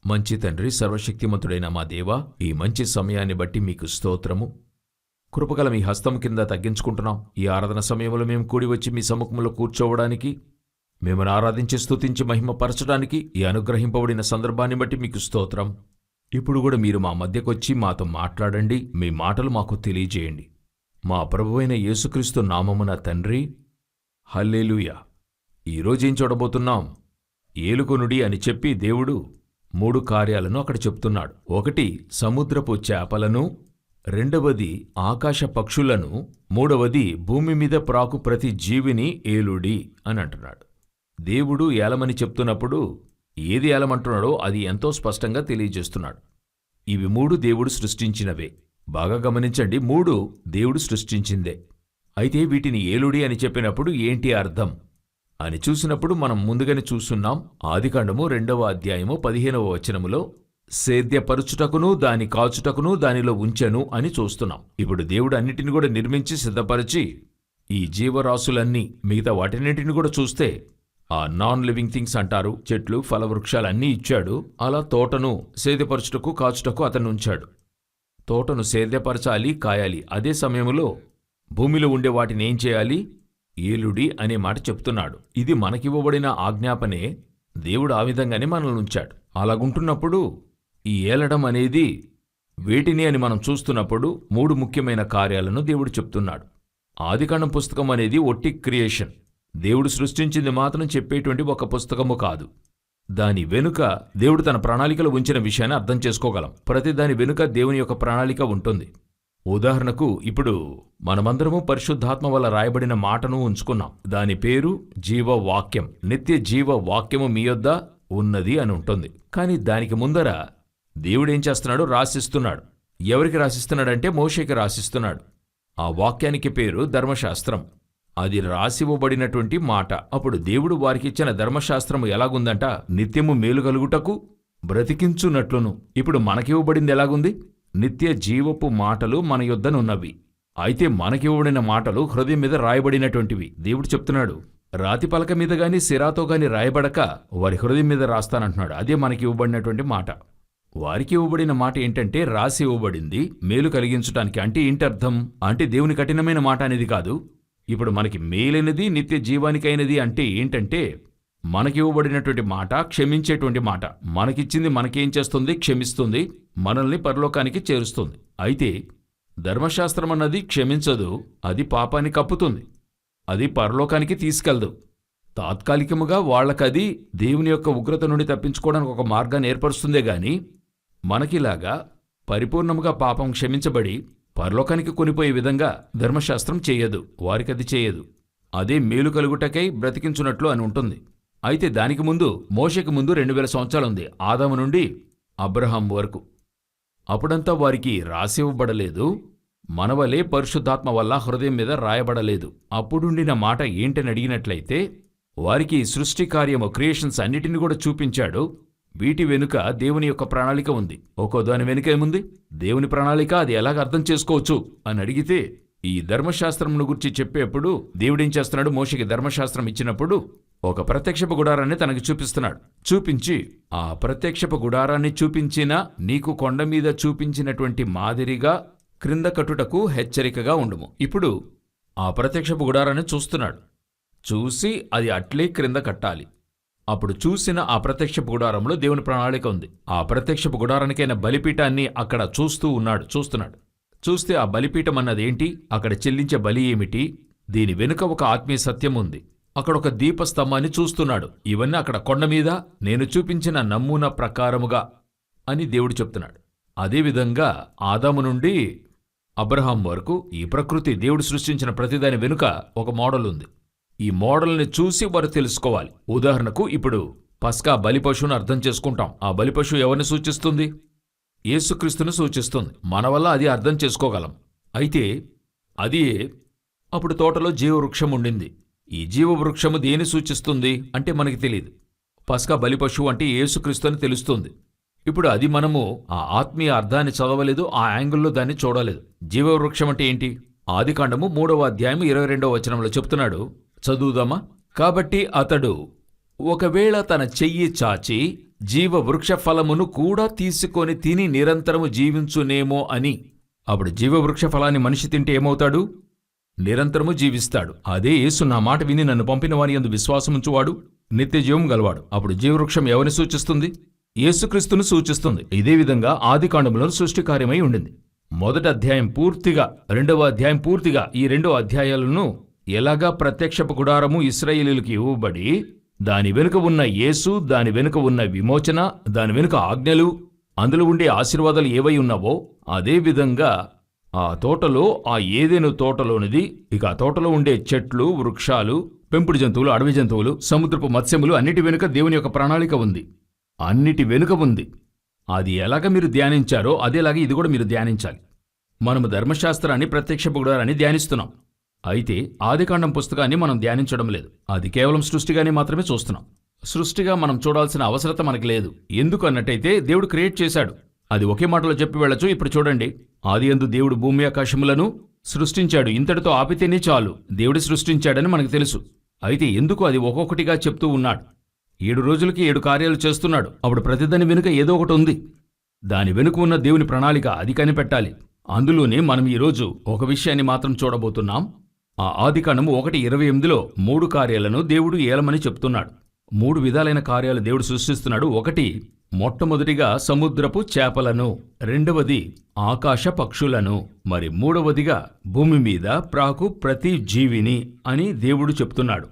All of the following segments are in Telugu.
మంచి తండ్రి, సర్వశక్తిమంతుడైన మా దేవా, ఈ మంచి సమయాన్ని బట్టి మీకు స్తోత్రము. కృపగల మీ హస్తం కింద తగ్గించుకుంటున్నాం. ఈ ఆరాధన సమయంలో మేము కూడి వచ్చి మీ సముఖంలో కూర్చోవడానికి, మిమ్మల్ని ఆరాధించి స్తుతించి మహిమపరచడానికి ఈ అనుగ్రహింపబడిన సందర్భాన్ని బట్టి మీకు స్తోత్రం. ఇప్పుడు కూడా మీరు మా మధ్యకొచ్చి మాతో మాట్లాడండి, మీ మాటలు మాకు తెలియజేయండి. మా ప్రభువైన యేసుక్రీస్తు నామమున తండ్రి, హల్లెలూయా. ఈరోజేం చూడబోతున్నాం? ఏలుకొనుడి అని చెప్పి దేవుడు 3 కార్యాలను అక్కడ చెప్తున్నాడు. 1 సముద్రపు చేపలను, 2వది ఆకాశ పక్షులను, 3వది భూమి మీద ప్రాకు ప్రతి జీవిని ఏలుడి అని అంటున్నాడు. దేవుడు ఏలమని చెప్తున్నప్పుడు ఏది ఏలమంటున్నాడో అది ఎంతో స్పష్టంగా తెలియజేస్తున్నాడు. ఇవి 3 దేవుడు సృష్టించినవే. బాగా గమనించండి, 3 దేవుడు సృష్టించిందే. అయితే వీటిని ఏలుడి అని చెప్పినప్పుడు ఏంటి అర్థం అని చూసినప్పుడు మనం ముందుగానే చూస్తున్నాం. ఆదికాండము 2వ అధ్యాయము 15వ వచనములో సేద్యపరుచుటకును దాని కాచుటకును దానిలో ఉంచెను అని చూస్తున్నాం. ఇప్పుడు దేవుడు అన్నిటిని కూడా నిర్మించి సిద్ధపరిచి ఈ జీవరాశులన్నీ మిగతా వాటిన్నింటిని కూడా చూస్తే ఆ నాన్ లివింగ్ థింగ్స్ అంటారు, చెట్లు ఫలవృక్షాలన్నీ ఇచ్చాడు. అలా తోటను సేద్యపరచుటకు కాచుటకు అతను ఉంచాడు. తోటను సేద్యపరచాలి, కాయాలి. అదే సమయంలో భూమిలో ఉండే వాటిని ఏం చేయాలి? ఏలుడి అనే మాట చెప్తున్నాడు. ఇది మనకివ్వబడిన ఆజ్ఞాపనే. దేవుడు ఆ విధంగానే మనల్ని ఉంచాడు. అలాగుంటున్నప్పుడు ఈ ఏలడం అనేది వేటిని అని మనం చూస్తున్నప్పుడు 3 ముఖ్యమైన కార్యాలను దేవుడు చెప్తున్నాడు. ఆదికాండం పుస్తకం అనేది ఒట్టి క్రియేషన్. దేవుడు సృష్టించింది మాత్రం చెప్పేటువంటి ఒక పుస్తకము కాదు. దాని వెనుక దేవుడు తన ప్రణాళికలు ఉంచిన విషయాన్ని అర్థం చేసుకోగలం. ప్రతి దాని వెనుక దేవుని యొక్క ప్రణాళిక ఉంటుంది. ఉదాహరణకు ఇప్పుడు మనమందరము పరిశుద్ధాత్మ వల్ల రాయబడిన మాటను ఉంచుకున్నాం. దాని పేరు జీవవాక్యం. నిత్య జీవ వాక్యము మీ యొద్ద ఉన్నది అని ఉంటుంది. కానీ దానికి ముందర దేవుడేం చేస్తున్నాడు? రాసిస్తున్నాడు. ఎవరికి రాసిస్తున్నాడంటే మోషేకి రాసిస్తున్నాడు. ఆ వాక్యానికి పేరు ధర్మశాస్త్రం. అది రాసివ్వబడినటువంటి మాట. అప్పుడు దేవుడు వారికిచ్చిన ధర్మశాస్త్రము ఎలాగుందంట? నిత్యము మేలు కలుగుటకు బ్రతికించున్నట్లును. ఇప్పుడు మనకివ్వబడింది ఎలాగుంది? నిత్య జీవపు మాటలు మన యొద్దనున్నవి. అయితే మనకివ్వబడిన మాటలు హృదయం మీద రాయబడినటువంటివి. దేవుడు చెప్తున్నాడు, రాతి పలక మీద గాని సిరాతో గాని రాయబడక వారి హృదయం మీద రాస్తానంటున్నాడు. అదే మనకి ఇవ్వబడినటువంటి మాట. వారికి ఇవ్వబడిన మాట ఏంటంటే రాసి ఇవ్వబడింది మేలు కలిగించడానికి. అంటే ఏంటర్థం? అంటే దేవుని కఠినమైన మాట అనేది కాదు. ఇప్పుడు మనకి మేలైనది నిత్య జీవానికైనది అంటే ఏంటంటే మనకివ్వబడినటువంటి మాట క్షమించేటువంటి మాట. మనకిచ్చింది మనకేం చేస్తుంది? క్షమిస్తుంది, మనల్ని పరలోకానికి చేరుస్తుంది. అయితే ధర్మశాస్త్రం అన్నది క్షమించదు, అది పాపాన్ని కప్పుతుంది, అది పరలోకానికి తీసుకెళ్దు. తాత్కాలికముగా వాళ్లకది దేవుని యొక్క ఉగ్రత నుండి తప్పించుకోవడానికి ఒక మార్గాన్ని ఏర్పరుస్తుందే గాని మనకిలాగా పరిపూర్ణముగా పాపం క్షమించబడి పరలోకానికి కొనిపోయే విధంగా ధర్మశాస్త్రం చేయదు. వారికది చేయదు. అదే మేలు కలుగుటకై బ్రతికించున్నట్లు అని ఉంటుంది. అయితే దానికి ముందు, మోషేకి ముందు 2000 సంవత్సరాలుంది, ఆదాము నుండి అబ్రహాం వరకు. అప్పుడంతా వారికి రాసివ్వబడలేదు, మనవలే పరిశుద్ధాత్మ వల్ల హృదయం మీద రాయబడలేదు. అప్పుడుండిన మాట ఏంటని అడిగినట్లయితే వారికి సృష్టి కార్యము, క్రియేషన్స్ అన్నిటిని కూడా చూపించాడు. వీటి వెనుక దేవుని యొక్క ప్రణాళిక ఉంది. ఒక్కో దాని వెనుక ఏముంది? దేవుని ప్రణాళిక. అది ఎలాగ అర్థం చేసుకోవచ్చు అని అడిగితే, ఈ ధర్మశాస్త్రంను గురించి చెప్పేప్పుడు దేవుడేం చేస్తున్నాడు? మోషేకి ధర్మశాస్త్రం ఇచ్చినప్పుడు ఒక ప్రత్యక్షపు గుడారాన్ని తనకి చూపిస్తున్నాడు. చూపించి, ఆ ప్రత్యక్షపు గుడారాన్ని చూపించిన నీకు కొండ మీద చూపించినటువంటి మాదిరిగా క్రింద కట్టుటకు హెచ్చరికగా ఉండుము. ఇప్పుడు ఆ ప్రత్యక్షపు గుడారాన్ని చూస్తున్నాడు. చూసి అది అట్లే క్రింద కట్టాలి. అప్పుడు చూసిన ఆ ప్రత్యక్షపు గుడారంలో దేవుని ప్రణాళిక ఉంది. ఆ ప్రత్యక్షపు గుడారానికైన బలిపీఠాన్ని అక్కడ చూస్తున్నాడు. చూస్తే ఆ బలిపీఠం అన్నదేంటి? అక్కడ చెల్లించే బలి ఏమిటి? దీని వెనుక ఒక ఆత్మీయ సత్యం ఉంది. అక్కడ ఒక దీపస్తంభాన్ని చూస్తున్నాడు. ఇవన్నీ అక్కడ కొండ మీద నేను చూపించిన నమూనా ప్రకారముగా అని దేవుడు చెప్తున్నాడు. అదేవిధంగా ఆదాము నుండి అబ్రహాం వరకు ఈ ప్రకృతి, దేవుడు సృష్టించిన ప్రతిదాని వెనుక ఒక మోడల్ ఉంది. ఈ మోడల్ని చూసి వారు తెలుసుకోవాలి. ఉదాహరణకు ఇప్పుడు పస్కా బలిపశువును అర్థం చేసుకుంటాం. ఆ బలిపశువు ఎవరిని సూచిస్తుంది? యేసుక్రీస్తును సూచిస్తుంది. మన వల్ల అది అర్థం చేసుకోగలం. అయితే అది అప్పుడు తోటలో జీవవృక్షం ఉండింది. ఈ జీవవృక్షము దేని సూచిస్తుంది అంటే మనకి తెలియదు. పస్కా బలిపశువు అంటే యేసుక్రీస్తు అని తెలుస్తుంది. ఇప్పుడు అది మనము ఆ ఆత్మీయ అర్థాన్ని చదవలేదు, ఆ యాంగిల్లో దాన్ని చూడలేదు. జీవవృక్షం అంటే ఏంటి? ఆదికాండము 3వ అధ్యాయం 22వ వచనంలో చెప్తున్నాడు. చదువుదామా? కాబట్టి అతడు ఒకవేళ తన చెయ్యి చాచి జీవ వృక్ష ఫలమును కూడా తీసుకొని తిని నిరంతరము జీవించునేమో అని. అప్పుడు జీవవృక్ష ఫలాన్ని మనిషి తింటే ఏమవుతాడు? నిరంతరము జీవిస్తాడు. అదే యేసు నా మాట విని నన్ను పంపిన వాని యందు విశ్వాసముంచువాడు నిత్యజీవం గలవాడు. అప్పుడు జీవవృక్షం ఎవరిని సూచిస్తుంది? యేసుక్రీస్తును సూచిస్తుంది. ఇదే విధంగా ఆదికాండములో సృష్టి కార్యమై ఉండింది. మొదటి అధ్యాయం పూర్తిగా, రెండవ అధ్యాయం పూర్తిగా, ఈ 2 అధ్యాయాలను ఎలాగా ప్రత్యక్షపు గుడారము ఇశ్రాయేలీయులకు ఇవ్వబడి, దాని వెనుక ఉన్న యేసు, దాని వెనుక ఉన్న విమోచన, దాని వెనుక ఆజ్ఞలు, అందులో ఉండే ఆశీర్వాదాలు ఏవై ఉన్నావో అదే విధంగా ఆ తోటలో, ఆ ఏదెను తోటలోనిది, ఇక ఆ తోటలో ఉండే చెట్లు, వృక్షాలు, పెంపుడు జంతువులు, అడవి జంతువులు, సముద్రపు మత్స్యములు, అన్నిటి వెనుక దేవుని యొక్క ప్రణాళిక ఉంది. అన్నిటి వెనుక ఉంది. అది ఎలాగ మీరు ధ్యానించారో అదేలాగా ఇది కూడా మీరు ధ్యానించాలి. మనము ధర్మశాస్త్రాన్ని, ప్రత్యక్షపు గుడారాన్ని ధ్యానిస్తున్నాం. అయితే ఆదికాండం పుస్తకాన్ని మనం ధ్యానించడం లేదు. అది కేవలం సృష్టిగానే మాత్రమే చూస్తున్నాం. సృష్టిగా మనం చూడాల్సిన అవసరత మనకి లేదు. ఎందుకు అన్నట్టయితే దేవుడు క్రియేట్ చేశాడు. అది ఒకే మాటలో చెప్పి వెళ్ళచ్చు. ఇప్పుడు చూడండి, ఆదియందు దేవుడు భూమి ఆకాశములను సృష్టించాడు. ఇంతటితో ఆపితేనే చాలు, దేవుడు సృష్టించాడని మనకు తెలుసు. అయితే ఎందుకు అది ఒక్కొక్కటిగా చెప్తూ ఉన్నాడు? 7 రోజులకి 7 కార్యాలు చేస్తున్నాడు. అప్పుడు ప్రతిదాని వెనుక ఏదో ఒకటి ఉంది. దాని వెనుక ఉన్న దేవుని ప్రణాళిక అది కనిపెట్టాలి. అందులోనే మనం ఈరోజు ఒక విషయాన్ని మాత్రం చూడబోతున్నాం. ఆ ఆదికాండము 1:28లో 3 కార్యాలను దేవుడు ఏలమని చెప్తున్నాడు. 3 విధాలైన కార్యాలు దేవుడు సృష్టిస్తున్నాడు. ఒకటి, మొట్టమొదటిగా సముద్రపు చేపలను, రెండవది ఆకాశ పక్షులను, మరి మూడవదిగా భూమి మీద ప్రాకు ప్రతి జీవిని అని దేవుడు చెప్తున్నాడు.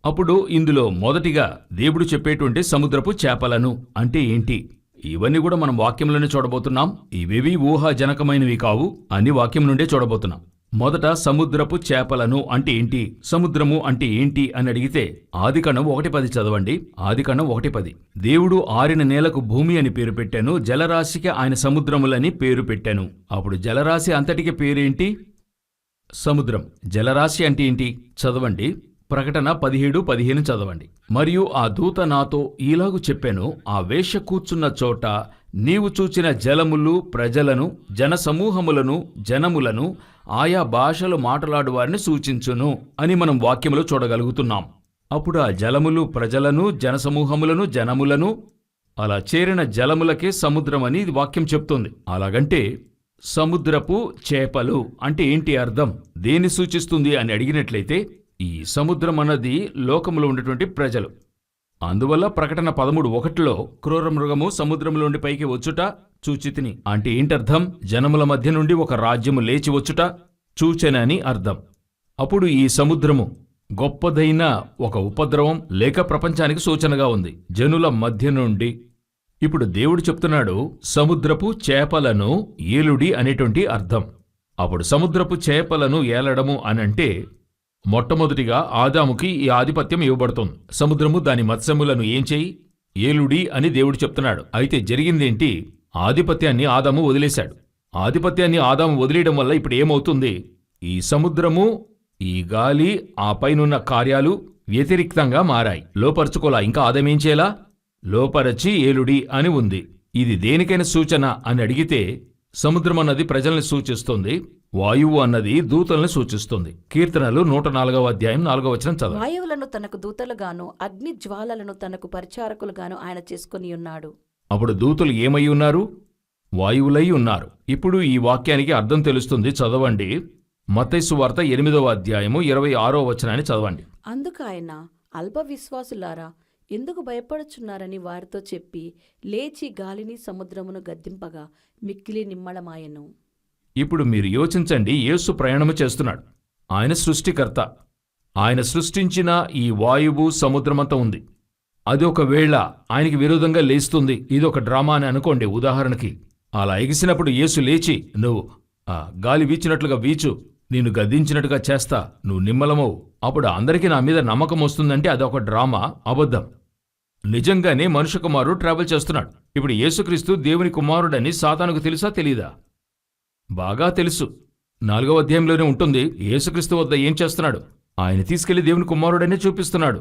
అప్పుడు ఇందులో మొదటిగా దేవుడు చెప్పేటువంటి సముద్రపు చేపలను అంటే ఏంటి? ఇవన్నీ కూడా మనం వాక్యంలోనే చూడబోతున్నాం. ఇవేవి ఊహాజనకమైనవి కావు, అన్ని వాక్యం నుండే చూడబోతున్నాం. మొదట సముద్రపు చేపలను అంటే ఏంటి, సముద్రము అంటే ఏంటి అని అడిగితే ఆదికాండం 1:10 చదవండి. ఆదికాండం 1:10. దేవుడు ఆరిన నేలకు భూమి అని పేరు పెట్టాను, జలరాశికి ఆయన సముద్రములని పేరు పెట్టాను. అప్పుడు జలరాశి అంతటికి పేరేంటి? సముద్రం. జలరాశి అంటే ఏంటి? చదవండి, ప్రకటన 17:15 చదవండి. మరియు ఆ దూత నాతో ఈలాగు చెప్పాను, ఆ వేశ్య కూర్చున్న చోట నీవు చూచిన జలములు ప్రజలను, జనసమూహములను, జనములను, ఆయా భాషలు మాట్లాడు వారిని సూచించును అని మనం వాక్యములో చూడగలుగుతున్నాం. అప్పుడు ఆ జలములు ప్రజలను, జనసమూహములను, జనములను, అలా చేరిన జలములకే సముద్రమని ఇది వాక్యం చెప్తుంది. అలాగంటే సముద్రపు చేపలు అంటే ఏంటి అర్థం? దేన్ని సూచిస్తుంది అని అడిగినట్లయితే ఈ సముద్రం అన్నది లోకములో ఉండేటువంటి ప్రజలు. అందువల్ల ప్రకటన 13:1లో క్రూర మృగము సముద్రంలోండి పైకి వచ్చుట చూచితిని అంటే ఏంటర్థం? జనముల మధ్య నుండి ఒక రాజ్యము లేచి వచ్చుట చూచెనని అర్థం. అప్పుడు ఈ సముద్రము గొప్పదైన ఒక ఉపద్రవం లేక ప్రపంచానికి సూచనగా ఉంది, జనుల మధ్య నుండి. ఇప్పుడు దేవుడు చెప్తున్నాడు సముద్రపు చేపలను ఏలుడి అనేటువంటి అర్థం. అప్పుడు సముద్రపు చేపలను ఏలడము అనంటే మొట్టమొదటిగా ఆదాముకి ఈ ఆధిపత్యం ఇవ్వబడుతుంది. సముద్రము దాని మత్స్యములను ఏం చేయి? ఏలుడి అని దేవుడు చెప్తున్నాడు. అయితే జరిగిందేంటి? ఆధిపత్యాన్ని ఆదాము వదిలేశాడు. ఆధిపత్యాన్ని ఆదాము వదిలేయడం వల్ల ఇప్పుడు ఏమవుతుంది? ఈ సముద్రము, ఈ గాలి, ఆ పైనున్న కార్యాలు వ్యతిరిక్తంగా మారాయి. లోపరుచుకోలా. ఇంకా ఆదామేం చేయాలా? లోపరచి ఏలుడి అని ఉంది. ఇది దేనికైనా సూచన అని అడిగితే సముద్రం అన్నది ప్రజల్ని సూచిస్తుంది, వాయువు అన్నది దూతల్ని సూచిస్తుంది. కీర్తనలు 104:4 చదవ. వాయువులను తనకు దూతలుగాను, అగ్ని జ్వాలలను తనకు పరిచారకులుగాను ఆయన చేసుకుని ఉన్నాడు. అప్పుడు దూతలు ఏమై ఉన్నారు? వాయువులై ఉన్నారు. ఇప్పుడు ఈ వాక్యానికి అర్థం తెలుస్తుంది. చదవండి, మత్తయి సువార్త 8:26 చదవండి. అందుకు ఆయన, అల్ప విశ్వాసులారా, ఎందుకు భయపడుచున్నారని వారితో చెప్పి లేచి గాలిని సముద్రమును గద్దింపగా మిక్కిలి నిమ్మళమాయెను. ఇప్పుడు మీరు యోచించండి, యేసు ప్రయాణము చేస్తున్నాడు. ఆయన సృష్టికర్త. ఆయన సృష్టించిన ఈ వాయువు సముద్రమంతా ఉంది. అది ఒకవేళ ఆయనకి విరోధంగా లేస్తుంది, ఇదొక డ్రామా అని అనుకోండి ఉదాహరణకి. అలా ఎగిసినప్పుడు యేసు లేచి, నువ్వు గాలి వీచినట్లుగా వీచు, నిన్ను గద్దించినట్టుగా చేస్తా, నువ్వు నిమ్మలమవు, అప్పుడు అందరికీ నా మీద నమ్మకం వస్తుందంటే అదొక డ్రామా, అబద్ధం. నిజంగానే మనుష్య కుమారుడు ట్రావెల్ చేస్తున్నాడు. ఇప్పుడు యేసుక్రీస్తు దేవుని కుమారుడని సాతానుకు తెలుసా తెలీదా? బాగా తెలుసు. 4వ అధ్యాయంలోనే ఉంటుంది. యేసుక్రీస్తు వద్ద ఏం చేస్తున్నాడు? ఆయన తీసుకెళ్లి దేవుని కుమారుడనే చూపిస్తున్నాడు.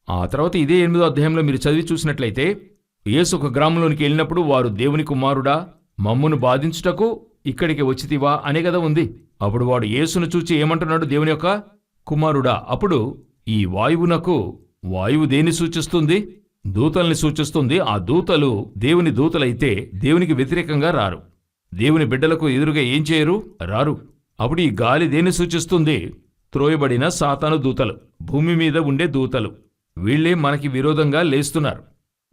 ఆ తర్వాత ఇదే 8వ అధ్యాయంలో మీరు చదివి చూసినట్లయితే యేసు ఒక గ్రామంలోనికి వెళ్ళినప్పుడు వారు దేవుని కుమారుడా, మమ్మును బాధించుటకు ఇక్కడికి వచ్చితివా అనే కదా ఉంది. అప్పుడు వాడు యేసును చూచి ఏమంటున్నాడు? దేవుని యొక్క కుమారుడా. అప్పుడు ఈ వాయువునకు, వాయువు దేన్ని సూచిస్తుంది? దూతల్ని సూచిస్తుంది. ఆ దూతలు దేవుని దూతలైతే దేవునికి వ్యతిరేకంగా రారు. దేవుని బిడ్డలకు ఎదురుగా ఏం చేయరు, రారు. అప్పుడు ఈ గాలి దేన్ని సూచిస్తుంది? త్రోయబడిన సాతాను దూతలు, భూమి మీద ఉండే దూతలు. వీళ్లే మనకి విరోధంగా లేస్తున్నారు.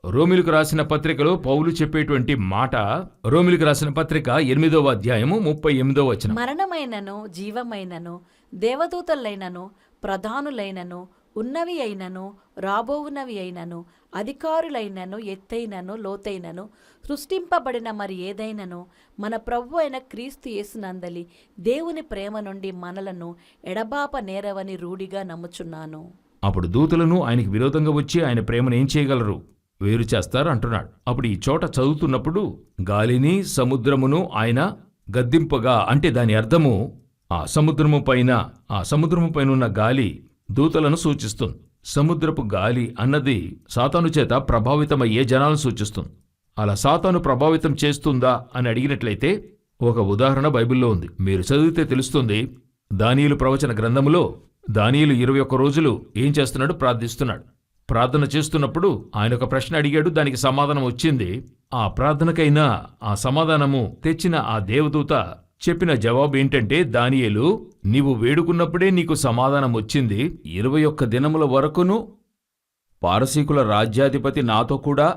రోమిలకు రాసిన పత్రికలో పౌలు చెప్పేటువంటి మాట, రోమిలకు రాసిన పత్రిక 8వ అధ్యాయము 38వ వచనం. మరణమైనను జీవమైనను దేవదూతలైనను ప్రధానులైనను ఉన్నవి అయినను రాబోవునవి అయినను అధికారులైనను ఎత్తైనను లోతైనను సృష్టింపబడిన మరి ఏదైనను మన ప్రభు అయిన క్రీస్తు యేసునందలి దేవుని ప్రేమ నుండి మనలను ఎడబాప నేరవని రూఢిగా నమ్ముచున్నాను. అప్పుడు దూతలను ఆయనకి విరోధంగా వచ్చి ఆయన ప్రేమను ఏం చేయగలరు? వేరు చేస్తారు అంటున్నాడు. అప్పుడు ఈ చోట చదువుతున్నప్పుడు గాలిని సముద్రమును ఆయన గద్దింపగా అంటే దాని అర్థము ఆ సముద్రము పైన ఉన్న గాలి దూతలను సూచిస్తుంది. సముద్రపు గాలి అన్నది సాతాను చేత ప్రభావితమయ్యే జనాలను సూచిస్తుంది. అలా సాతాను ప్రభావితం చేస్తుందా అని అడిగినట్లయితే ఒక ఉదాహరణ బైబిల్లో ఉంది. మీరు చదివితే తెలుస్తుంది. దానియేలు ప్రవచన గ్రంథములో దానియేలు 21 రోజులు ఏం చేస్తున్నాడు? ప్రార్థిస్తున్నాడు. ప్రార్థన చేస్తున్నప్పుడు ఆయన ఒక ప్రశ్న అడిగాడు, దానికి సమాధానం వచ్చింది. ఆ ప్రార్థనకైనా ఆ సమాధానము తెచ్చిన ఆ దేవదూత చెప్పిన జవాబు ఏంటంటే, దానియేలు, నీవు వేడుకున్నప్పుడే నీకు సమాధానం వచ్చింది. 21 దినముల వరకును పారసీకుల రాజ్యాధిపతి నాతో కూడా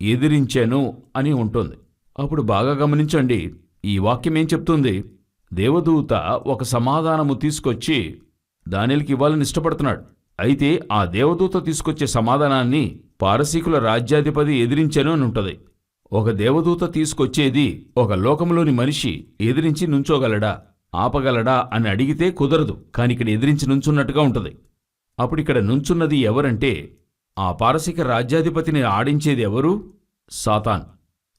ఎదిరించెను అని ఉంటుంది. అప్పుడు బాగా గమనించండి, ఈ వాక్యం ఏం చెప్తుంది? దేవదూత ఒక సమాధానము తీసుకొచ్చి దానియేలుకి ఇవ్వాలని ఇష్టపడుతున్నాడు. అయితే ఆ దేవదూత తీసుకొచ్చే సమాధానాన్ని పారసీకుల రాజ్యాధిపతి ఎదిరించెను అని ఉంటుంది. ఒక దేవదూత తీసుకొచ్చేది ఒక లోకంలోని మనిషి ఎదిరించి నుంచోగలడా, ఆపగలడా అని అడిగితే కుదరదు. కాని ఇక్కడ ఎదిరించి నుంచున్నట్టుగా ఉంటుంది. అప్పుడిక్కడ నుంచున్నది ఎవరంటే, ఆ పారసీక రాజ్యాధిపతిని ఆడించేది ఎవరు? సాతాన్.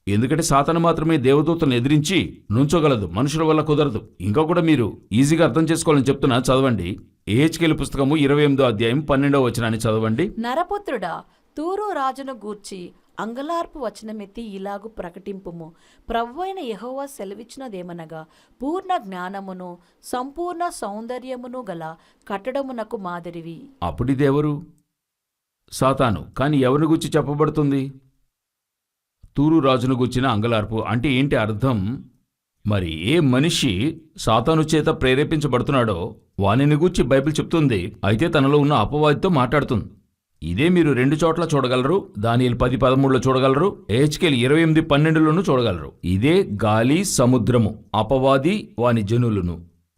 ఎందుకంటే సాతాను మాత్రమే దేవదూతను ఎదిరించి నుంచోగలదు, మనుషుల వల్ల కుదరదు. ఇంకా కూడా మీరు ఈజీగా అర్థం చేసుకోవాలని చెప్తున్నా, చదవండి. ఎహెచ్కేలు పుస్తకము 28వ అధ్యాయం 12వ వచనాన్ని చదవండి. నరపుత్రుడా, తూరు రాజును గూర్చి అంగలార్పు వచనమెత్తి ఇలాగు ప్రకటింపుము. ప్రభువైన యెహోవా సెలవిచ్చినదేమనగా, పూర్ణ జ్ఞానమును సంపూర్ణ సౌందర్యమును గల కట్టడమునకు మాదిరివి. అప్పుడిదెవరు? సాతాను. కాని ఎవరిని గురించి చెప్పబడుతుంది? తూరు రాజును గూర్చిన అంగలార్పు. అంటే ఏంటి అర్థం? మరి ఏ మనిషి సాతాను చేత ప్రేరేపించబడుతున్నాడో వానిని గూర్చి బైబిల్ చెప్తుంది. అయితే తనలో ఉన్న అపవాదితో మాట్లాడుతుంది. ఇదే మీరు 2 చోట్ల చూడగలరు. దానియేలు 10:13లో చూడగలరు. ఎహెచ్కేలు 28:12లోనూ చూడగలరు. ఇదే గాలి సముద్రము, అపవాది వాని జనులును.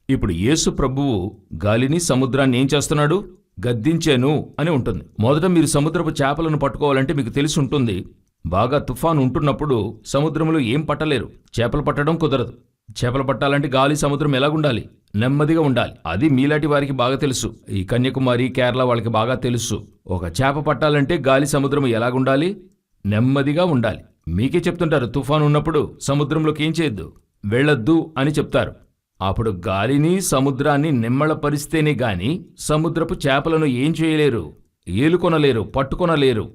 ఇప్పుడు యేసు ప్రభువు గాలిని సముద్రాన్ని ఏం చేస్తున్నాడు? గద్దించాను అని ఉంటుంది. మొదట మీరు సముద్రపు చేపలను పట్టుకోవాలంటే మీకు తెలిసి ఉంటుంది. బాగా తుఫాను ఉంటున్నప్పుడు సముద్రంలో ఏం పట్టలేరు. చేపలు పట్టడం కుదరదు. చేపలు పట్టాలంటే గాలి సముద్రం ఎలాగుండాలి? నెమ్మదిగా ఉండాలి. అది మీలాంటి వారికి బాగా తెలుసు. ఈ కన్యాకుమారి, కేరళ వాళ్ళకి బాగా తెలుసు. ఒక చేప పట్టాలంటే గాలి సముద్రం ఎలాగుండాలి? నెమ్మదిగా ఉండాలి. మీకే చెప్తుంటారు, తుఫాను ఉన్నప్పుడు సముద్రంలోకి ఏం చేయొద్దు, వెళ్ళొద్దు అని చెప్తారు. అప్పుడు గాలిని సముద్రాన్ని నిమ్మళపరిస్తేనే గాని సముద్రపు చేపలను ఏం చేయలేరు, ఏలుకొనలేరు, పట్టుకొనలేరు.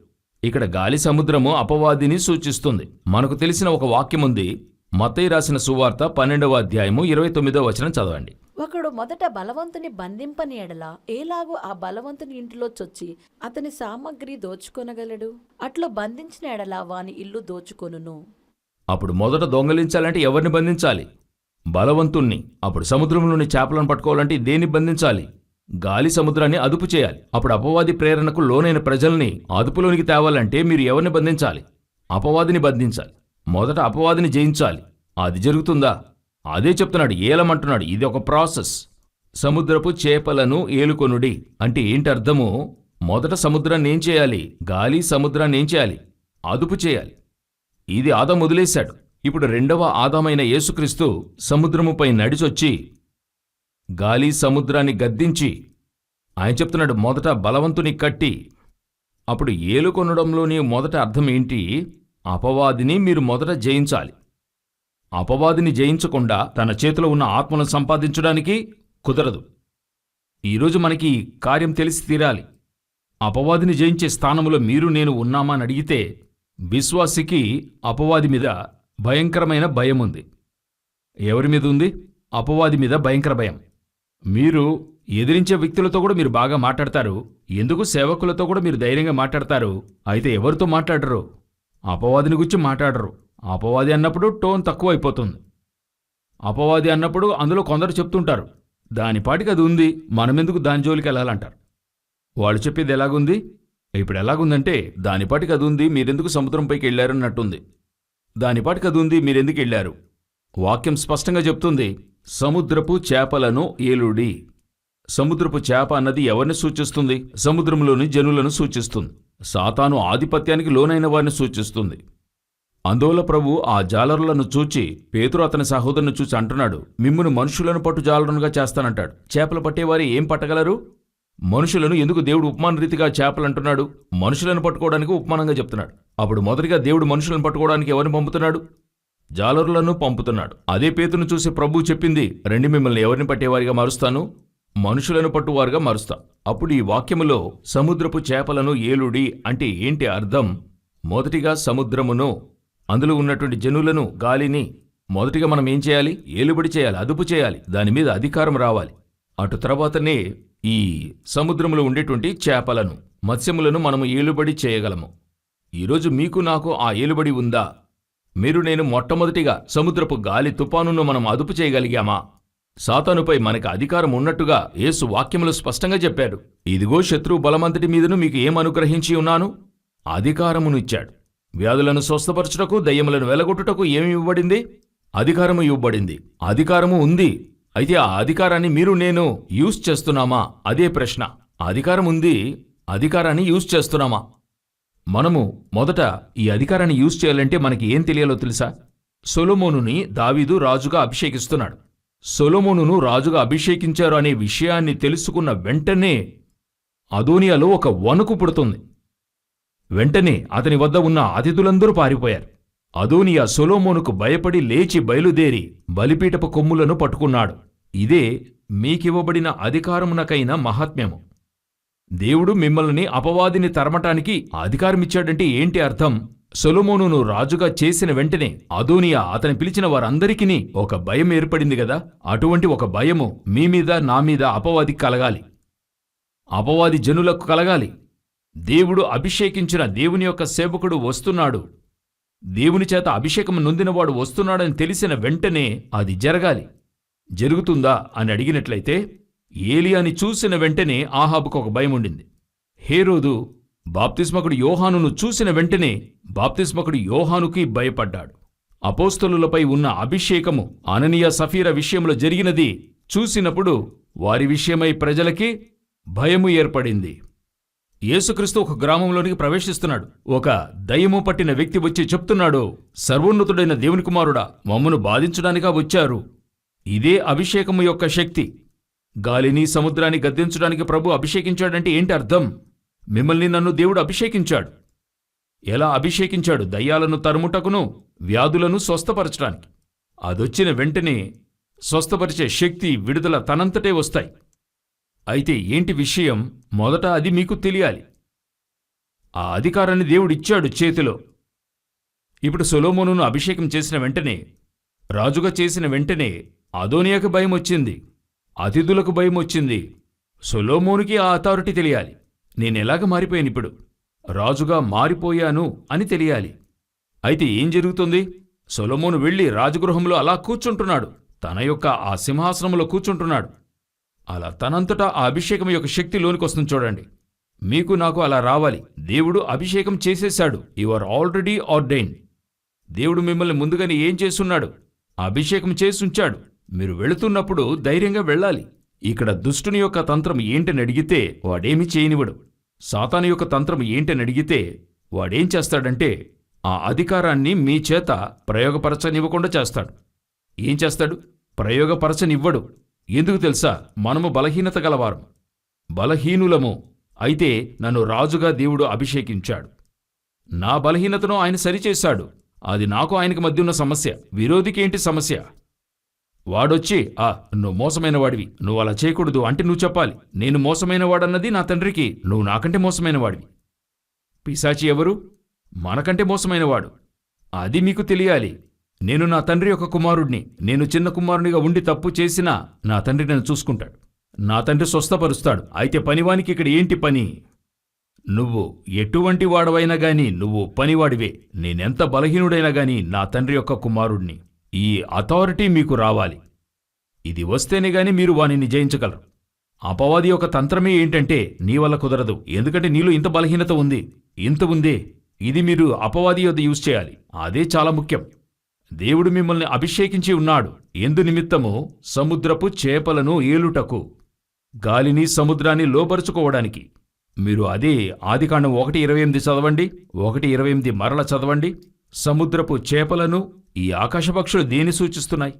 ఇక్కడ గాలి సముద్రము అపవాదిని సూచిస్తుంది. మనకు తెలిసిన ఒక వాక్యముంది. మత్తయి రాసిన సువార్త 12వ అధ్యాయము 29వ వచనం చదవండి. ఒకడు మొదట బలవంతుని బంధింపని ఎడల ఏలాగూ ఆ బలవంతుని ఇంటిలో చొచ్చి అతని సామగ్రి దోచుకొనగలడు? అట్లు బంధించిన ఎడల వాని ఇల్లు దోచుకొనును. అప్పుడు మొదట దొంగలించాలంటే ఎవరిని బంధించాలి? బలవంతుణ్ణి. అప్పుడు సముద్రంలోని చేపలను పట్టుకోవాలంటే దేన్ని బంధించాలి? గాలి సముద్రాన్ని అదుపు చేయాలి. అప్పుడు అపవాది ప్రేరణకు లోనైన ప్రజల్ని అదుపులోనికి తేవాలంటే మీరు ఎవరిని బంధించాలి? అపవాదిని బంధించాలి. మొదట అపవాదిని జయించాలి. అది జరుగుతుందా? అదే చెప్తున్నాడు, ఏలమంటున్నాడు. ఇది ఒక ప్రాసెస్. సముద్రపు చేపలను ఏలుకొనుడి అంటే ఏంటి అర్థము? మొదట సముద్రాన్ని ఏం చేయాలి? గాలి సముద్రాన్ని ఏం చేయాలి? అదుపు చేయాలి. ఇది ఆదాం వదిలేశాడు. ఇప్పుడు 2వ ఆదామైన యేసుక్రీస్తు సముద్రముపై నడిచొచ్చి గాలి సముద్రాన్ని గద్దించి ఆయన చెప్తున్నాడు, మొదట బలవంతుని కట్టి. అప్పుడు ఏలుకొనడంలోని మొదట అర్థం ఏంటి? అపవాదిని మీరు మొదట జయించాలి. అపవాదిని జయించకుండా తన చేతిలో ఉన్న ఆత్మను సంపాదించడానికి కుదరదు. ఈరోజు మనకి కార్యం తెలిసి తీరాలి. అపవాదిని జయించే స్థానంలో మీరు నేను ఉన్నామా అని అడిగితే, విశ్వాసికి అపవాది మీద భయంకరమైన భయం ఉంది. ఎవరి మీద ఉంది? అపవాది మీద భయంకర భయం. మీరు ఎదిరించే వ్యక్తులతో కూడా మీరు బాగా మాట్లాడతారు. ఎందుకు సేవకులతో కూడా మీరు ధైర్యంగా మాట్లాడతారు. అయితే ఎవరితో మాట్లాడరు? అపవాదిని గురించి మాట్లాడరు. అపవాది అన్నప్పుడు టోన్ తక్కువ అయిపోతుంది. అపవాది అన్నప్పుడు అందులో కొందరు చెప్తుంటారు, దానిపాటికి అది ఉంది, మనమెందుకు దాని జోలికి వెళ్ళాలంటారు. వాళ్ళు చెప్పేది ఎలాగుంది? ఇప్పుడు ఎలాగుందంటే, దానిపాటికి అది ఉంది, మీరెందుకు సముద్రంపైకి వెళ్ళారన్నట్టుంది. దానిపాటికి అది ఉంది, మీరెందుకు వెళ్ళారు? వాక్యం స్పష్టంగా చెప్తుంది, సముద్రపు చేపలను ఏలుడి. సముద్రపు చేప అన్నది ఎవరిని సూచిస్తుంది? సముద్రంలోని జనులను సూచిస్తుంది. సాతాను ఆధిపత్యానికి లోనైన వారిని సూచిస్తుంది. అందువల్ల ప్రభు ఆ జాలరులను చూచి పేతురు అతని సహోదరుని చూసి అంటున్నాడు, మిమ్మును మనుషులను పట్టు జాలరునుగా చేస్తానంటాడు. చేపలు పట్టేవారు ఏం పట్టగలరు? మనుషులను ఎందుకు దేవుడు ఉపమాన రీతిగా చేపలు అంటున్నాడు? మనుషులను పట్టుకోవడానికి ఉపమానంగా చెప్తున్నాడు. అప్పుడు మొదటిగా దేవుడు మనుషులను పట్టుకోవడానికి ఎవరిని పంపుతున్నాడు? జాలరులను పంపుతున్నాడు. అదే పేతురును చూసి ప్రభువు చెప్పింది, రండి మిమ్మల్ని ఎవరిని పట్టేవారిగా మారుస్తాను? మనుషులను పట్టువారుగా మారుస్తా. అప్పుడు ఈ వాక్యములో సముద్రపు చేపలను ఏలుడి అంటే ఏంటి అర్థం? మొదటిగా సముద్రమును, అందులో ఉన్నటువంటి జనులను, గాలిని మొదటిగా మనం ఏం చేయాలి? ఏలుబడి చేయాలి, అదుపు చేయాలి, దాని మీద అధికారం రావాలి. అటు తర్వాతనే ఈ సముద్రములో ఉండేటువంటి చేపలను, మత్స్యములను మనము ఏలుబడి చేయగలము. ఈరోజు మీకు నాకు ఆ ఏలుబడి ఉందా? మీరు నేను మొట్టమొదటిగా సముద్రపు గాలి తుపానును మనం అదుపు చేయగలిగామా? సాతానుపై మనకు అధికారం ఉన్నట్టుగా యేసు వాక్యములు స్పష్టంగా చెప్పాడు. ఇదిగో శత్రువు బలమంతటి మీదను మీకు ఏం అనుగ్రహించి ఉన్నాను? అధికారమునిచ్చాడు. వ్యాధులను స్వస్థపరచుటకు, దయ్యములను వెలగొట్టుటకు ఏమి ఇవ్వబడింది? అధికారము ఇవ్వబడింది. అధికారము ఉంది. అయితే ఆ అధికారాన్ని మీరు నేను యూజ్ చేస్తున్నామా? అదే ప్రశ్న. అధికారం ఉంది, అధికారాన్ని యూజ్ చేస్తున్నామా? మనము మొదట ఈ అధికారాన్ని యూజ్ చేయాలంటే మనకి ఏం తెలియాలో తెలుసా? సొలొమోనుని దావీదు రాజుగా అభిషేకిస్తున్నాడు. సొలొమోనును రాజుగా అభిషేకించారు అనే విషయాన్ని తెలుసుకున్న వెంటనే అదోనియాలో ఒక వణుకు పుడుతుంది. వెంటనే అతని వద్ద ఉన్న అతిథులందరూ పారిపోయారు. అదోనియా సొలొమోనుకు భయపడి లేచి బయలుదేరి బలిపీఠపు కొమ్ములను పట్టుకున్నాడు. ఇదే మీకివ్వబడిన అధికారమునకైన మహాత్మ్యము. దేవుడు మిమ్మల్ని అపవాదిని తరమటానికి అధికారమిచ్చాడంటే ఏంటి అర్థం? సొలొమోనును రాజుగా చేసిన వెంటనే అదోనియా అతని పిలిచిన వారందరికీ ఒక భయం ఏర్పడింది గదా. అటువంటి ఒక భయము మీ మీద, నా మీద అపవాదికి కలగాలి. అపవాది జనులకు కలగాలి. దేవుడు అభిషేకించిన దేవుని యొక్క సేవకుడు వస్తున్నాడు, దేవుని చేత అభిషేకం నొందినవాడు వస్తున్నాడని తెలిసిన వెంటనే అది జరగాలి. జరుగుతుందా అని అడిగినట్లయితే, ఏలియాని చూసిన వెంటనే ఆహాబుకు ఒక భయం ఉండింది. హేరోదు బాప్తిస్మకుడు యోహానును చూసిన వెంటనే బాప్తిస్మకుడు యోహానుకి భయపడ్డాడు. అపోస్తలులపై ఉన్న అభిషేకము అననీయ సఫీర విషయంలో జరిగినది చూసినప్పుడు వారి విషయమై ప్రజలకి భయము ఏర్పడింది. యేసుక్రీస్తు ఒక గ్రామంలోనికి ప్రవేశిస్తున్నాడు. ఒక దయ్యము పట్టిన వ్యక్తి వచ్చి చెప్తున్నాడు, సర్వోన్నతుడైన దేవుని కుమారుడా, మమ్మను బాధించడానికా వచ్చారు? ఇదే అభిషేకము యొక్క శక్తి. గాలిని, సముద్రాన్ని గద్దించడానికి ప్రభు అభిషేకించాడంటే ఏంటి అర్థం? మిమ్మల్ని, నన్ను దేవుడు అభిషేకించాడు. ఎలా అభిషేకించాడు? దయ్యాలను తరుముటకును, వ్యాధులను స్వస్థపరచడానికి. అదొచ్చిన వెంటనే స్వస్థపరిచే శక్తి, విడుదల తనంతటే వస్తాయి. అయితే ఏంటి విషయం? మొదట అది మీకు తెలియాలి. ఆ అధికారాన్ని దేవుడిచ్చాడు చేతిలో. ఇప్పుడు సొలొమోనును అభిషేకం చేసిన వెంటనే, రాజుగా చేసిన వెంటనే అదోనియాకు భయం వచ్చింది, అతిథులకు భయం వచ్చింది. సొలొమోనుకి ఆ అథారిటీ తెలియాలి. నేనెలాగ మారిపోయాను, ఇప్పుడు రాజుగా మారిపోయాను అని తెలియాలి. అయితే ఏం జరుగుతుంది? సొలొమోను వెళ్ళి రాజగృహంలో అలా కూర్చుంటున్నాడు. తన యొక్క ఆ సింహాసనంలో కూర్చుంటున్నాడు. అలా తనంతటా ఆ అభిషేకం యొక్క శక్తి లోనికొస్తుంది. చూడండి, మీకు నాకు అలా రావాలి. దేవుడు అభిషేకం చేసేశాడు. You are already ordained. దేవుడు మిమ్మల్ని ముందుగానే ఏం చేసున్నాడు? అభిషేకం చేసుంచాడు. మీరు వెళుతున్నప్పుడు ధైర్యంగా వెళ్ళాలి. ఇక్కడ దుష్టుని యొక్క తంత్రం ఏంటని అడిగితే వాడేమీ చేయనివ్వడు. సాతాను యొక్క తంత్రం ఏంటని అడిగితే వాడేం చేస్తాడంటే ఆ అధికారాన్ని మీ చేత ప్రయోగపరచనివ్వకుండా చేస్తాడు. ఏం చేస్తాడు? ప్రయోగపరచనివ్వడు. ఎందుకు తెలుసా? మనము బలహీనత గలవారం, బలహీనులము. అయితే నన్ను రాజుగా దేవుడు అభిషేకించాడు. నా బలహీనతను ఆయన సరిచేశాడు. అది నాకు ఆయనకి మధ్య ఉన్న సమస్య. విరోధికి ఏంటి సమస్య? వాడొచ్చి, నువ్వు మోసమైన వాడివి, నువ్వు అలా చేయకూడదు అంటే నువ్వు చెప్పాలి, నేను మోసమైన వాడన్నది నా తండ్రికి, నువ్వు నాకంటే మోసమైన వాడివి. పిశాచి ఎవరు? మనకంటే మోసమైనవాడు. అది మీకు తెలియాలి. నేను నా తండ్రి యొక్క కుమారుడిని. నేను చిన్న కుమారునిగా ఉండి తప్పు చేసినా నా తండ్రి నన్ను చూసుకుంటాడు. నా తండ్రి స్వస్థపరుస్తాడు. అయితే పనివానికి ఇక్కడ ఏంటి పని? నువ్వు ఎటువంటి వాడవైనా గాని నువ్వు పనివాడివే. నేనెంత బలహీనుడైనా గాని నా తండ్రి యొక్క కుమారుడిని. ఈ అథారిటీ మీకు రావాలి. ఇది వస్తేనే గాని మీరు వానిని జయించగలరు. అపవాది యొక్క తంత్రమే ఏంటంటే నీ వల్ల కుదరదు, ఎందుకంటే నీలో ఇంత బలహీనత ఉంది, ఇంత ఉందే. ఇది మీరు అపవాది యొద్ద యూజ్ చేయాలి. అదే చాలా ముఖ్యం. దేవుడు మిమ్మల్ని అభిషేకించి ఉన్నాడు. ఎందు నిమిత్తము? సముద్రపు చేపలను ఏలుటకు, గాలిని సముద్రాన్ని లోపరుచుకోవడానికి. మీరు అదే ఆదికాండం 1:28 చదవండి. 1:28 మరల చదవండి. సముద్రపు చేపలను. ఈ ఆకాశపక్షులు దేని సూచిస్తున్నాయి?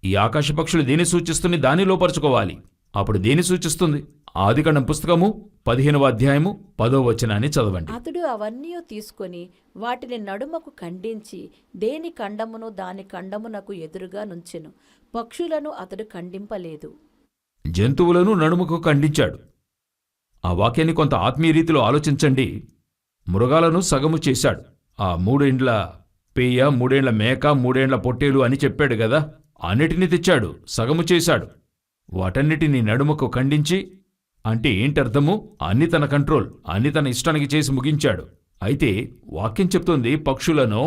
ఈ ఆకాశపక్షులు దేని సూచిస్తున్నాయి? దాన్ని లోపరుచుకోవాలి. అప్పుడు దేని సూచిస్తుంది? ఆదికాండం పుస్తకము 15వ అధ్యాయము 10వ వచనాన్ని చదవండి. అతడు అవన్నీ తీసుకొని వాటిని నడుమకు ఖండించి దేని ఖండమును దాని ఖండమునకు ఎదురుగా నుంచెను. పక్షులను అతడు ఖండింపలేదు. జంతువులను నడుముకు ఖండించాడు. ఆ వాక్యాన్ని కొంత ఆత్మీయ రీతిలో ఆలోచించండి. మృగాలను సగము చేశాడు. ఆ 3 ఏండ్ల పేయ, 3 ఏండ్ల మేక, 3 ఏండ్ల పొట్టేలు అని చెప్పాడు గదా. అన్నిటినీ తెచ్చాడు, సగము చేశాడు. వాటన్నిటినీ నడుముకు ఖండించి అంటే ఏంటర్థము? అన్ని తన కంట్రోల్, అన్ని తన ఇష్టానికి చేసి ముగించాడు. అయితే వాక్యం చెప్తోంది పక్షులను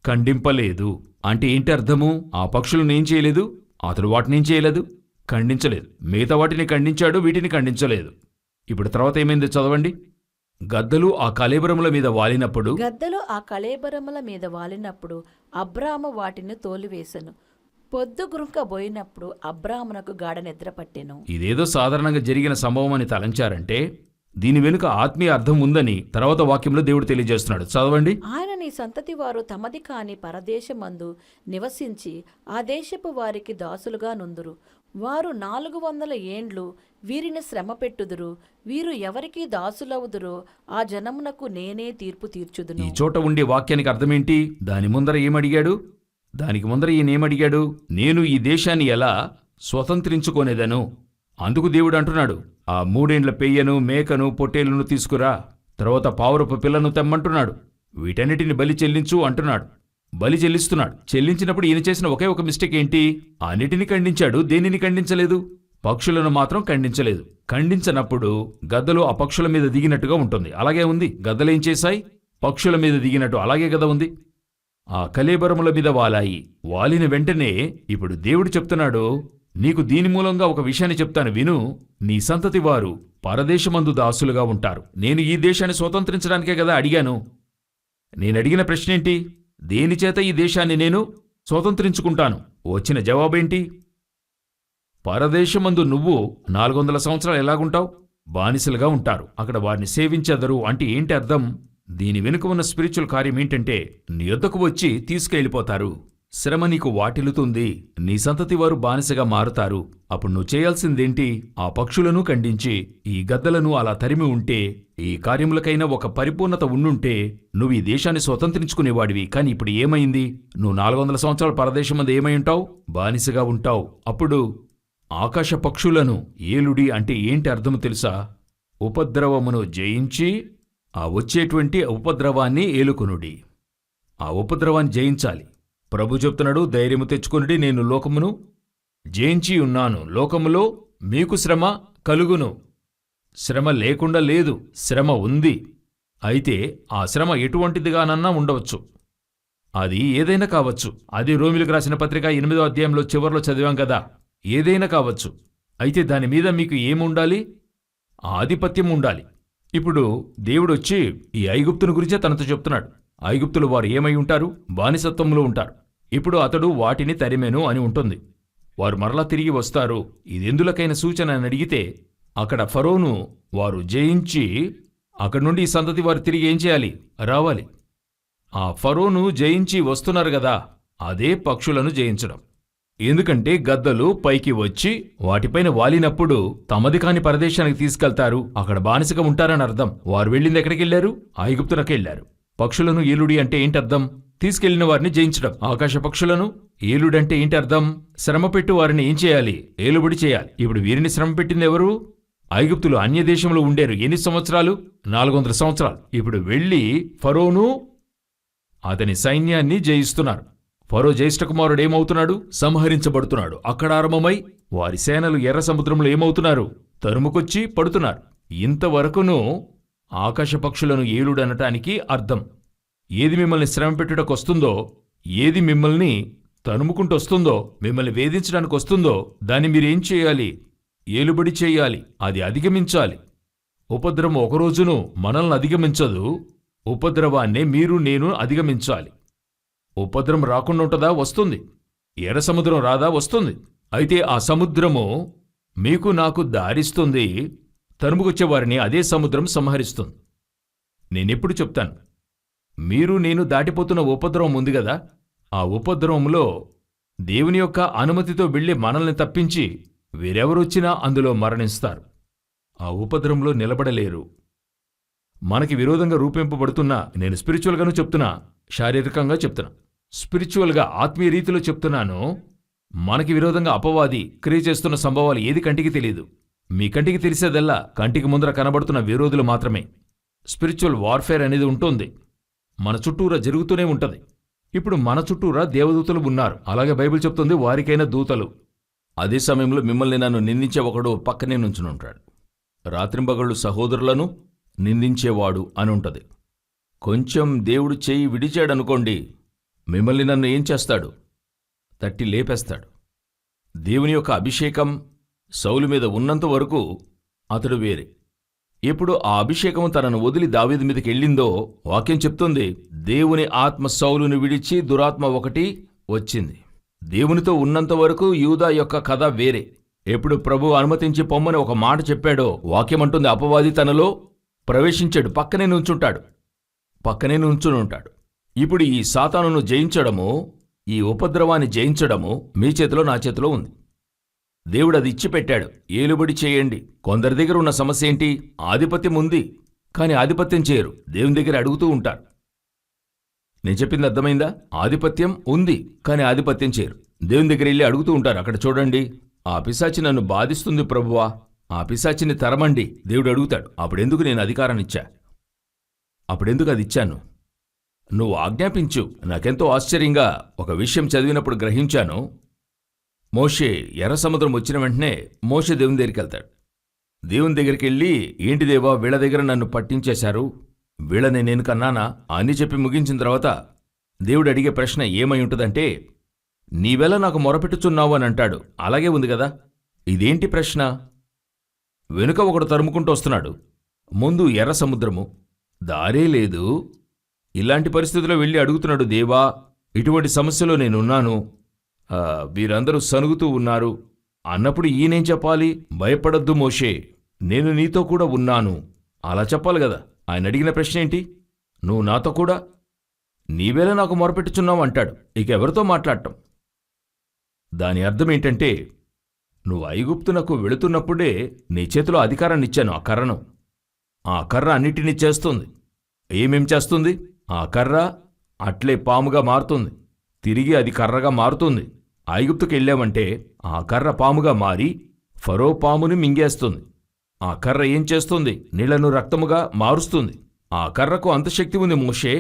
ఖండింపలేదు. అంటే ఏంటి అర్థము? ఆ పక్షులను ఏం చేయలేదు? అతడు వాటినేం చేయలేదు? ఖండించలేదు. మిగతా వాటిని ఖండించాడు, వీటిని ఖండించలేదు. ఇప్పుడు తర్వాత ఏమైంది చదవండి. గద్దలు ఆ కళేబరముల మీద వాలినప్పుడు అబ్రాము వాటిని తోలివేసెను. పొద్దుగుంకబోయినప్పుడు అబ్రామునకు గాఢ నిద్ర పట్టెను. ఇదేదో సాధారణంగా జరిగిన సంభవం అని తలంచారంటే దీని వెనుక ఆత్మీయ అర్థం ఉందని తర్వాత వాక్యంలో దేవుడు తెలియజేస్తున్నాడు. చదవండి. ఆయన నీ సంతతి వారు తమది కాని పరదేశమందు నివసించి ఆ దేశపు వారికి దాసులుగా నుందురు. వారు 400 ఏండ్లు వీరిని శ్రమ పెట్టుదురు. వీరు ఎవరికి దాసులవుదురో ఆ జనమునకు నేనే తీర్పు తీర్చుదును. ఈ చోట ఉండే వాక్యానికి అర్థమేంటి? దాని ముందర ఏమడిగాడు? దానికి ముందర ఈయనేమడిగాడు? నేను ఈ దేశాన్ని ఎలా స్వతంత్రించుకోనేదను. అందుకు దేవుడు అంటున్నాడు, ఆ 3 ఏండ్ల పెయ్యను, మేకను, పొట్టేలును తీసుకురా. తర్వాత పావురపు పిల్లను తెమ్మంటున్నాడు. వీటన్నిటిని బలి చెల్లించు అంటున్నాడు. బలి చెల్లిస్తున్నాడు. చెల్లించినప్పుడు ఈయన చేసిన ఒకే ఒక మిస్టేక్ ఏంటి? అన్నిటిని ఖండించాడు, దేనిని ఖండించలేదు? పక్షులను మాత్రం ఖండించలేదు. ఖండించనప్పుడు గద్దలు ఆ పక్షుల మీద దిగినట్టుగా ఉంటుంది. అలాగే ఉంది. గద్దలేం చేశాయి? పక్షుల మీద దిగినట్టు అలాగే గద ఉంది. ఆ కళేబరముల మీద వాలాయి. వాలిన వెంటనే ఇప్పుడు దేవుడు చెప్తున్నాడు, నీకు దీని మూలంగా ఒక విషయాన్ని చెప్తాను విను. నీ సంతతి వారు పరదేశమందు దాసులుగా ఉంటారు. నేను ఈ దేశాన్ని స్వతంత్రించడానికే కదా అడిగాను. నేనడిగిన ప్రశ్నేంటి? దేనిచేత ఈ దేశాన్ని నేను స్వతంత్రించుకుంటాను? వచ్చిన జవాబేంటి? పరదేశమందు నువ్వు 400 సంవత్సరాలు ఎలాగుంటావు? బానిసలుగా ఉంటారు. అక్కడ వారిని సేవించెదరు. అంటే ఏంటి అర్థం? దీని వెనుక ఉన్న స్పిరిచువల్ కార్యం ఏంటంటే నీ యొద్దకు వచ్చి తీసుకెళ్ళిపోతారు. శ్రమ నీకు వాటిల్లుతుంది. నీ సంతతి వారు బానిసగా మారుతారు. అప్పుడు నువ్వు చేయాల్సిందేంటి? ఆ పక్షులను ఖండించి ఈ గద్దలను అలా తరిమి ఉంటే, ఈ కార్యములకైనా ఒక పరిపూర్ణత ఉండుంటే నువ్వు ఈ దేశాన్ని స్వతంత్రించుకునేవాడివి. కాని ఇప్పుడు ఏమైంది? నువ్వు 400 సంవత్సరాల పరదేశం మీద ఏమై ఉంటావు? బానిసగా ఉంటావు. అప్పుడు ఆకాశ పక్షులను ఏలుడి అంటే ఏంటి అర్థము తెలుసా? ఉపద్రవమును జయించి ఆ వచ్చేటువంటి ఉపద్రవాన్ని ఏలుకొనుడి. ఆ ఉపద్రవాన్ని జయించాలి. ప్రభు చెప్తున్నాడు, ధైర్యము తెచ్చుకొనుడి, నేను లోకమును జయించి ఉన్నాను. లోకములో మీకు శ్రమ కలుగును. శ్రమ లేకుండా లేదు, శ్రమ ఉంది. అయితే ఆ శ్రమ ఎటువంటిదిగానన్నా ఉండవచ్చు. అది ఏదైనా కావచ్చు. అది రోమిలకు రాసిన పత్రిక 8వ అధ్యాయంలో చివర్లో చదివాం కదా. ఏదైనా కావచ్చు. అయితే దాని మీద మీకు ఏముండాలి? ఆధిపత్యం ఉండాలి. ఇప్పుడు దేవుడొచ్చి ఈ ఐగుప్తుని గురించే తనతో చెప్తున్నాడు. ఐగుప్తులు వారు ఏమై ఉంటారు? బానిసత్వంలో ఉంటారు. ఇప్పుడు అతడు వాటిని తరిమెను అని ఉంటుంది. వారు మరలా తిరిగి వస్తారు. ఇదెందులకైన సూచన అని అడిగితే అక్కడ ఫరోను వారు జయించి అక్కడి నుండి ఈ సంతతి వారు తిరిగి ఏం చేయాలి? రావాలి. ఆ ఫరోను జయించి వస్తున్నారు గదా, అదే పక్షులను జయించడం. ఎందుకంటే గద్దలు పైకి వచ్చి వాటిపైన వాలినప్పుడు తమది కాని పరదేశానికి తీసుకెళ్తారు. అక్కడ బానిసగా ఉంటారని అర్థం. వారు వెళ్ళింది ఎక్కడికెళ్లారు? ఐగుప్తునకెళ్లారు. పక్షులను ఏలుడి అంటే ఏంటర్థం? తీసుకెళ్లిన వారిని జయించడం. ఆకాశ పక్షులను ఏలుడంటే ఏంటి అర్థం? శ్రమపెట్టు వారిని ఏం చేయాలి? ఏలుబడి చేయాలి. ఇప్పుడు వీరిని శ్రమపెట్టింది ఎవరు? ఐగుప్తులు అన్యదేశంలో ఉండేరు. ఎన్ని సంవత్సరాలు? 400 సంవత్సరాలు. ఇప్పుడు వెళ్ళి ఫరోను అతని సైన్యాన్ని జయిస్తున్నారు. ఫరో జ్యేష్ఠకుమారుడు ఏమవుతున్నాడు? సంహరించబడుతున్నాడు. అక్కడ ఆరంభమై వారి సేనలు ఎర్ర సముద్రంలో ఏమవుతున్నారు? తరుముకొచ్చి పడుతున్నారు. ఇంతవరకును ఆకాశ పక్షులను ఏలుడనటానికి అర్థం. ఏది మిమ్మల్ని శ్రమ పెట్టుటకొస్తుందో, ఏది మిమ్మల్ని తరుముకుంటొస్తుందో, మిమ్మల్ని వేధించడానికి వస్తుందో దాన్ని మీరేం చేయాలి? ఏలుబడి చేయాలి. అది అధిగమించాలి. ఉపద్రవం ఒకరోజును మనల్ని అధిగమించదు. ఉపద్రవాన్నే మీరు నేను అధిగమించాలి. ఉపద్రవం రాకుండా ఉంటుందా? వస్తుంది. ఎర్ర సముద్రం రాదా? వస్తుంది. అయితే ఆ సముద్రము మీకు నాకు దారిస్తుంది. తరుముకొచ్చేవారిని అదే సముద్రం సంహరిస్తుంది. నేనెప్పుడు చెప్తాను, మీరు నేను దాటిపోతున్న ఉపద్రవం ఉంది గదా, ఆ ఉపద్రవంలో దేవుని యొక్క అనుమతితో వెళ్ళి మనల్ని తప్పించి వేరెవరొచ్చినా అందులో మరణిస్తారు. ఆ ఉపద్రవంలో నిలబడలేరు. మనకి విరోధంగా రూపింపబడుతున్నా, నేను స్పిరిచువల్గాను చెప్తున్నా, శారీరకంగా చెప్తున్నా, స్పిరిచువల్గా ఆత్మీయ రీతిలో చెప్తున్నాను. మనకి విరోధంగా అపవాది క్రియ చేస్తున్న సంభవాలు ఏది కంటికి తెలియదు. మీ కంటికి తెలిసేదల్లా కంటికి ముందర కనబడుతున్న విరోధులు మాత్రమే. స్పిరిచువల్ వార్ఫేర్ అనేది ఉంటుంది, మన చుట్టూరా జరుగుతూనే ఉంటుంది. ఇప్పుడు మన చుట్టూరా దేవదూతలు ఉన్నారు. అలాగే బైబిల్ చెప్తుంది వారికైనా దూతలు. అదే సమయంలో మిమ్మల్ని నన్ను నిందించే ఒకడు పక్కనే నుంచునుంటాడు. రాత్రింబగళ్ళు సహోదరులను నిందించేవాడు అని ఉంటది. కొంచెం దేవుడు చేయి విడిచాడనుకోండి, మిమ్మల్ని నన్ను ఏం చేస్తాడు? తట్టి లేపేస్తాడు. దేవుని యొక్క అభిషేకం సౌలు మీద ఉన్నంత వరకు అతడు వేరే. ఎప్పుడు ఆ అభిషేకం తనను వదిలి దావీదు మీదకి వెళ్ళిందో వాక్యం చెప్తుంది, దేవుని ఆత్మ సౌలును విడిచి దురాత్మ ఒకటి వచ్చింది. దేవునితో ఉన్నంత వరకు యూదా యొక్క కథ వేరే. ఎప్పుడు ప్రభు అనుమతించి పొమ్మని ఒక మాట చెప్పాడో వాక్యమంటుంది, అపవాది తనలో ప్రవేశించాడు. పక్కనే నుంచునుంటాడు. ఇప్పుడు ఈ సాతానును జయించడము, ఈ ఉపద్రవాన్ని జయించడము మీ చేతిలో నా చేతిలో ఉంది. దేవుడు అది ఇచ్చిపెట్టాడు. ఏలుబడి చేయండి. కొందరి దగ్గర ఉన్న సమస్య ఏంటి? ఆధిపత్యం ఉంది, కానీ ఆధిపత్యం చేయరు. దేవుని దగ్గర అడుగుతూ ఉంటారు. నేను చెప్పింది అర్థమైందా? ఆధిపత్యం ఉంది, కానీ ఆధిపత్యం చేయరు. దేవుని దగ్గర వెళ్ళి అడుగుతూ ఉంటారు. అక్కడ చూడండి, ఆ పిశాచి నన్ను బాధిస్తుంది ప్రభువా, ఆ పిశాచిని తరమండి. దేవుడు అడుగుతాడు. అప్పుడెందుకు నేను అధికారాన్ని ఇచ్చా? అప్పుడెందుకు అది ఇచ్చాను? నువ్వు ఆజ్ఞాపించు. నాకెంతో ఆశ్చర్యంగా ఒక విషయం చదివినప్పుడు గ్రహించాను. మోషే ఎర్ర సముద్రం వచ్చిన వెంటనే మోషే దేవుని దగ్గరికి వెళ్తాడు. దేవుని దగ్గరికి వెళ్ళి, ఏంటి దేవా, వీళ్ళ దగ్గర నన్ను పట్టించేశారు, వీళ్ళని నేను కన్నానా అని చెప్పి ముగించిన తర్వాత దేవుడు అడిగే ప్రశ్న ఏమై ఉంటుందంటే, నీవెలా నాకు మొరపెట్టుచున్నావు అని అంటాడు. అలాగే ఉంది కదా. ఇదేంటి ప్రశ్న? వెనుక ఒకడు తరుముకుంటూ వస్తున్నాడు, ముందు ఎర్ర సముద్రము, దారే లేదు. ఇలాంటి పరిస్థితిలో వెళ్ళి అడుగుతున్నాడు, దేవా, ఇటువంటి సమస్యలో నేనున్నాను, వీరందరూ సనుగుతూ ఉన్నారు అన్నప్పుడు ఈయనేం చెప్పాలి? భయపడొద్దు మోషే, నేను నీతో కూడా ఉన్నాను అలా చెప్పాలి కదా. ఆయన అడిగిన ప్రశ్న ఏంటి? నువ్వు నాతో కూడా, నీవేలా నాకు మొరపెట్టుచున్నావు అంటాడు. ఇక ఎవరితో మాట్లాడటం? దాని అర్థం ఏంటంటే, నువ్వు ఐగుప్తునకు వెళుతున్నప్పుడే నీ చేతిలో అధికారాన్ని ఇచ్చాను. ఆ కర్రను, ఆ కర్ర అన్నిటినీ చేస్తుంది. ఏమేం చేస్తుంది? ఆ కర్ర అట్లే పాముగా మారుతుంది, తిరిగి అది కర్రగా మారుతుంది. ఐగుప్తుకు వెళ్ళామంటే ఆ కర్ర పాముగా మారి ఫరో పాముని మింగేస్తుంది. ఆ కర్ర ఏం చేస్తుంది? నీళ్లను రక్తముగా మారుస్తుంది. ఆ కర్రకు అంత శక్తి ఉంది మోషే.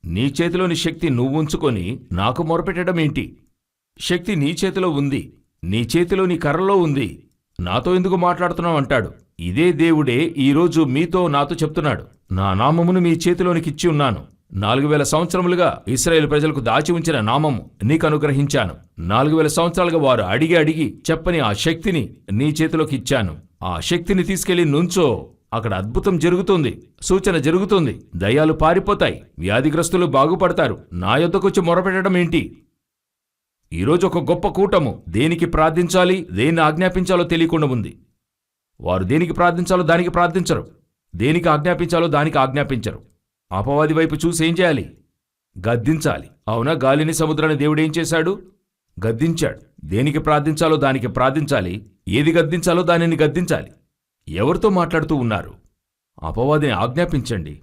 నీ చేతిలోని శక్తి నువ్వుంచుకొని నాకు మొరపెట్టడం ఏంటి? శక్తి నీ చేతిలో ఉంది, నీ చేతిలో నీ కర్రలో ఉంది. నాతో ఎందుకు మాట్లాడుతున్నావు అంటాడు. ఇదే దేవుడే ఈరోజు మీతో నాతో చెప్తున్నాడు. నా నామమును మీ చేతిలోనికిచ్చి ఉన్నాను. 4000 సంవత్సరములుగా ఇశ్రాయేలు ప్రజలకు దాచి ఉంచిన నామము నీకు అనుగ్రహించాను. 4000 సంవత్సరాలుగా వారు అడిగి చెప్పని ఆ శక్తిని నీ చేతిలోకి ఇచ్చాను. ఆ శక్తిని తీసుకెళ్లి నుంచో, అక్కడ అద్భుతం జరుగుతుంది, సూచన జరుగుతుంది, దయ్యాలు పారిపోతాయి, వ్యాధిగ్రస్తులు బాగుపడతారు. నా యొద్దకొచ్చి మొరపెట్టడం ఏంటి? ఈరోజు ఒక గొప్ప కూటము దేనికి ప్రార్థించాలి, దేన్ని ఆజ్ఞాపించాలో తెలియకుండా ఉంది. వారు దేనికి ప్రార్థించాలో దానికి ప్రార్థించరు, దేనికి ఆజ్ఞాపించాలో దానికి ఆజ్ఞాపించరు. అపవాది వైపు చూసి ఏం చేయాలి? గద్దించాలి. అవునా? గాలిని సముద్రాన్ని దేవుడేం చేశాడు? గద్దించాడు. దేనికి ప్రార్థించాలో దానికి ప్రార్థించాలి, ఏది గద్దించాలో దానిని గద్దించాలి. ఎవరితో మాట్లాడుతూ ఉన్నారు? అపవాదిని ఆజ్ఞాపించండి.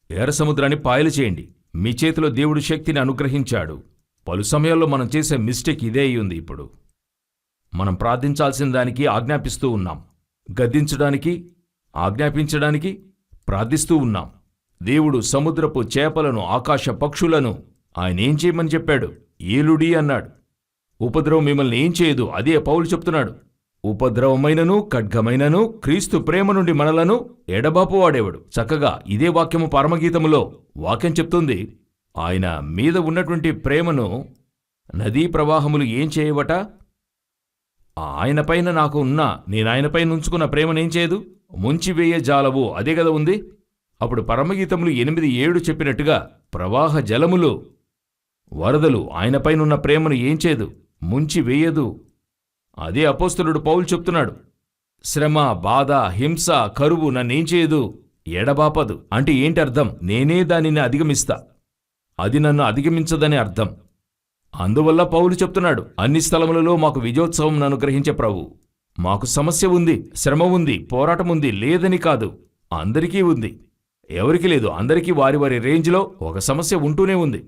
ఎర్ర సముద్రాన్ని పాయలు చేయండి. మీ చేతిలో దేవుడు శక్తిని అనుగ్రహించాడు. పలు సమయాల్లో మనం చేసే మిస్టేక్ ఇదే అయ్యింది. ఇప్పుడు మనం ప్రార్థించాల్సిన దానికి ఆజ్ఞాపిస్తూ ఉన్నాం, గద్దించడానికి ఆజ్ఞాపించడానికి ప్రార్థిస్తూ ఉన్నాం. దేవుడు సముద్రపు చేపలను, ఆకాశ పక్షులను ఆయన ఏం చేయమని చెప్పాడు? ఏలుడి అన్నాడు. ఉపద్రవం మిమ్మల్ని ఏం చేయదు. అదే పౌలు చెప్తున్నాడు. ఉపద్రవమైనను ఖడ్గమైనను క్రీస్తు ప్రేమ నుండి మనలను ఎడబాపు వాడేవాడు. చక్కగా ఇదే వాక్యము పరమగీతములో వాక్యం చెప్తుంది. ఆయన మీద ఉన్నటువంటి ప్రేమను నదీ ప్రవాహములు ఏం చేయవట? ఆయనపైన నాకు నేనాయనపైన ఉంచుకున్న ప్రేమనేం చేయదు? ముంచివేయ జాలవు. అదే కదా ఉంది. అప్పుడు పరమగీతములు 8:7 చెప్పినట్టుగా ప్రవాహ జలములు, వరదలు ఆయనపైనున్న ప్రేమను ఏం చేయదు? ముంచివేయదు. అదే అపోస్తలుడు పౌలు చెప్తున్నాడు. శ్రమ, బాధ, హింస, కరువు నన్నేం చేయదు? ఎడబాపదు. అంటే ఏంటి అర్థం? నేనే దానిని అధిగమిస్తా. అది నన్ను అధిగమించదని అర్థం. అందువల్ల పౌలు చెప్తున్నాడు, అన్ని స్థలములలో మాకు విజయోత్సవం అనుగ్రహించే ప్రభు. మాకు సమస్య ఉంది, శ్రమ ఉంది, పోరాటం ఉంది, లేదని కాదు. అందరికీ ఉంది. ఎవరికి లేదు? అందరికీ వారి వారి రేంజ్లో ఒక సమస్య ఉంటూనే ఉంది.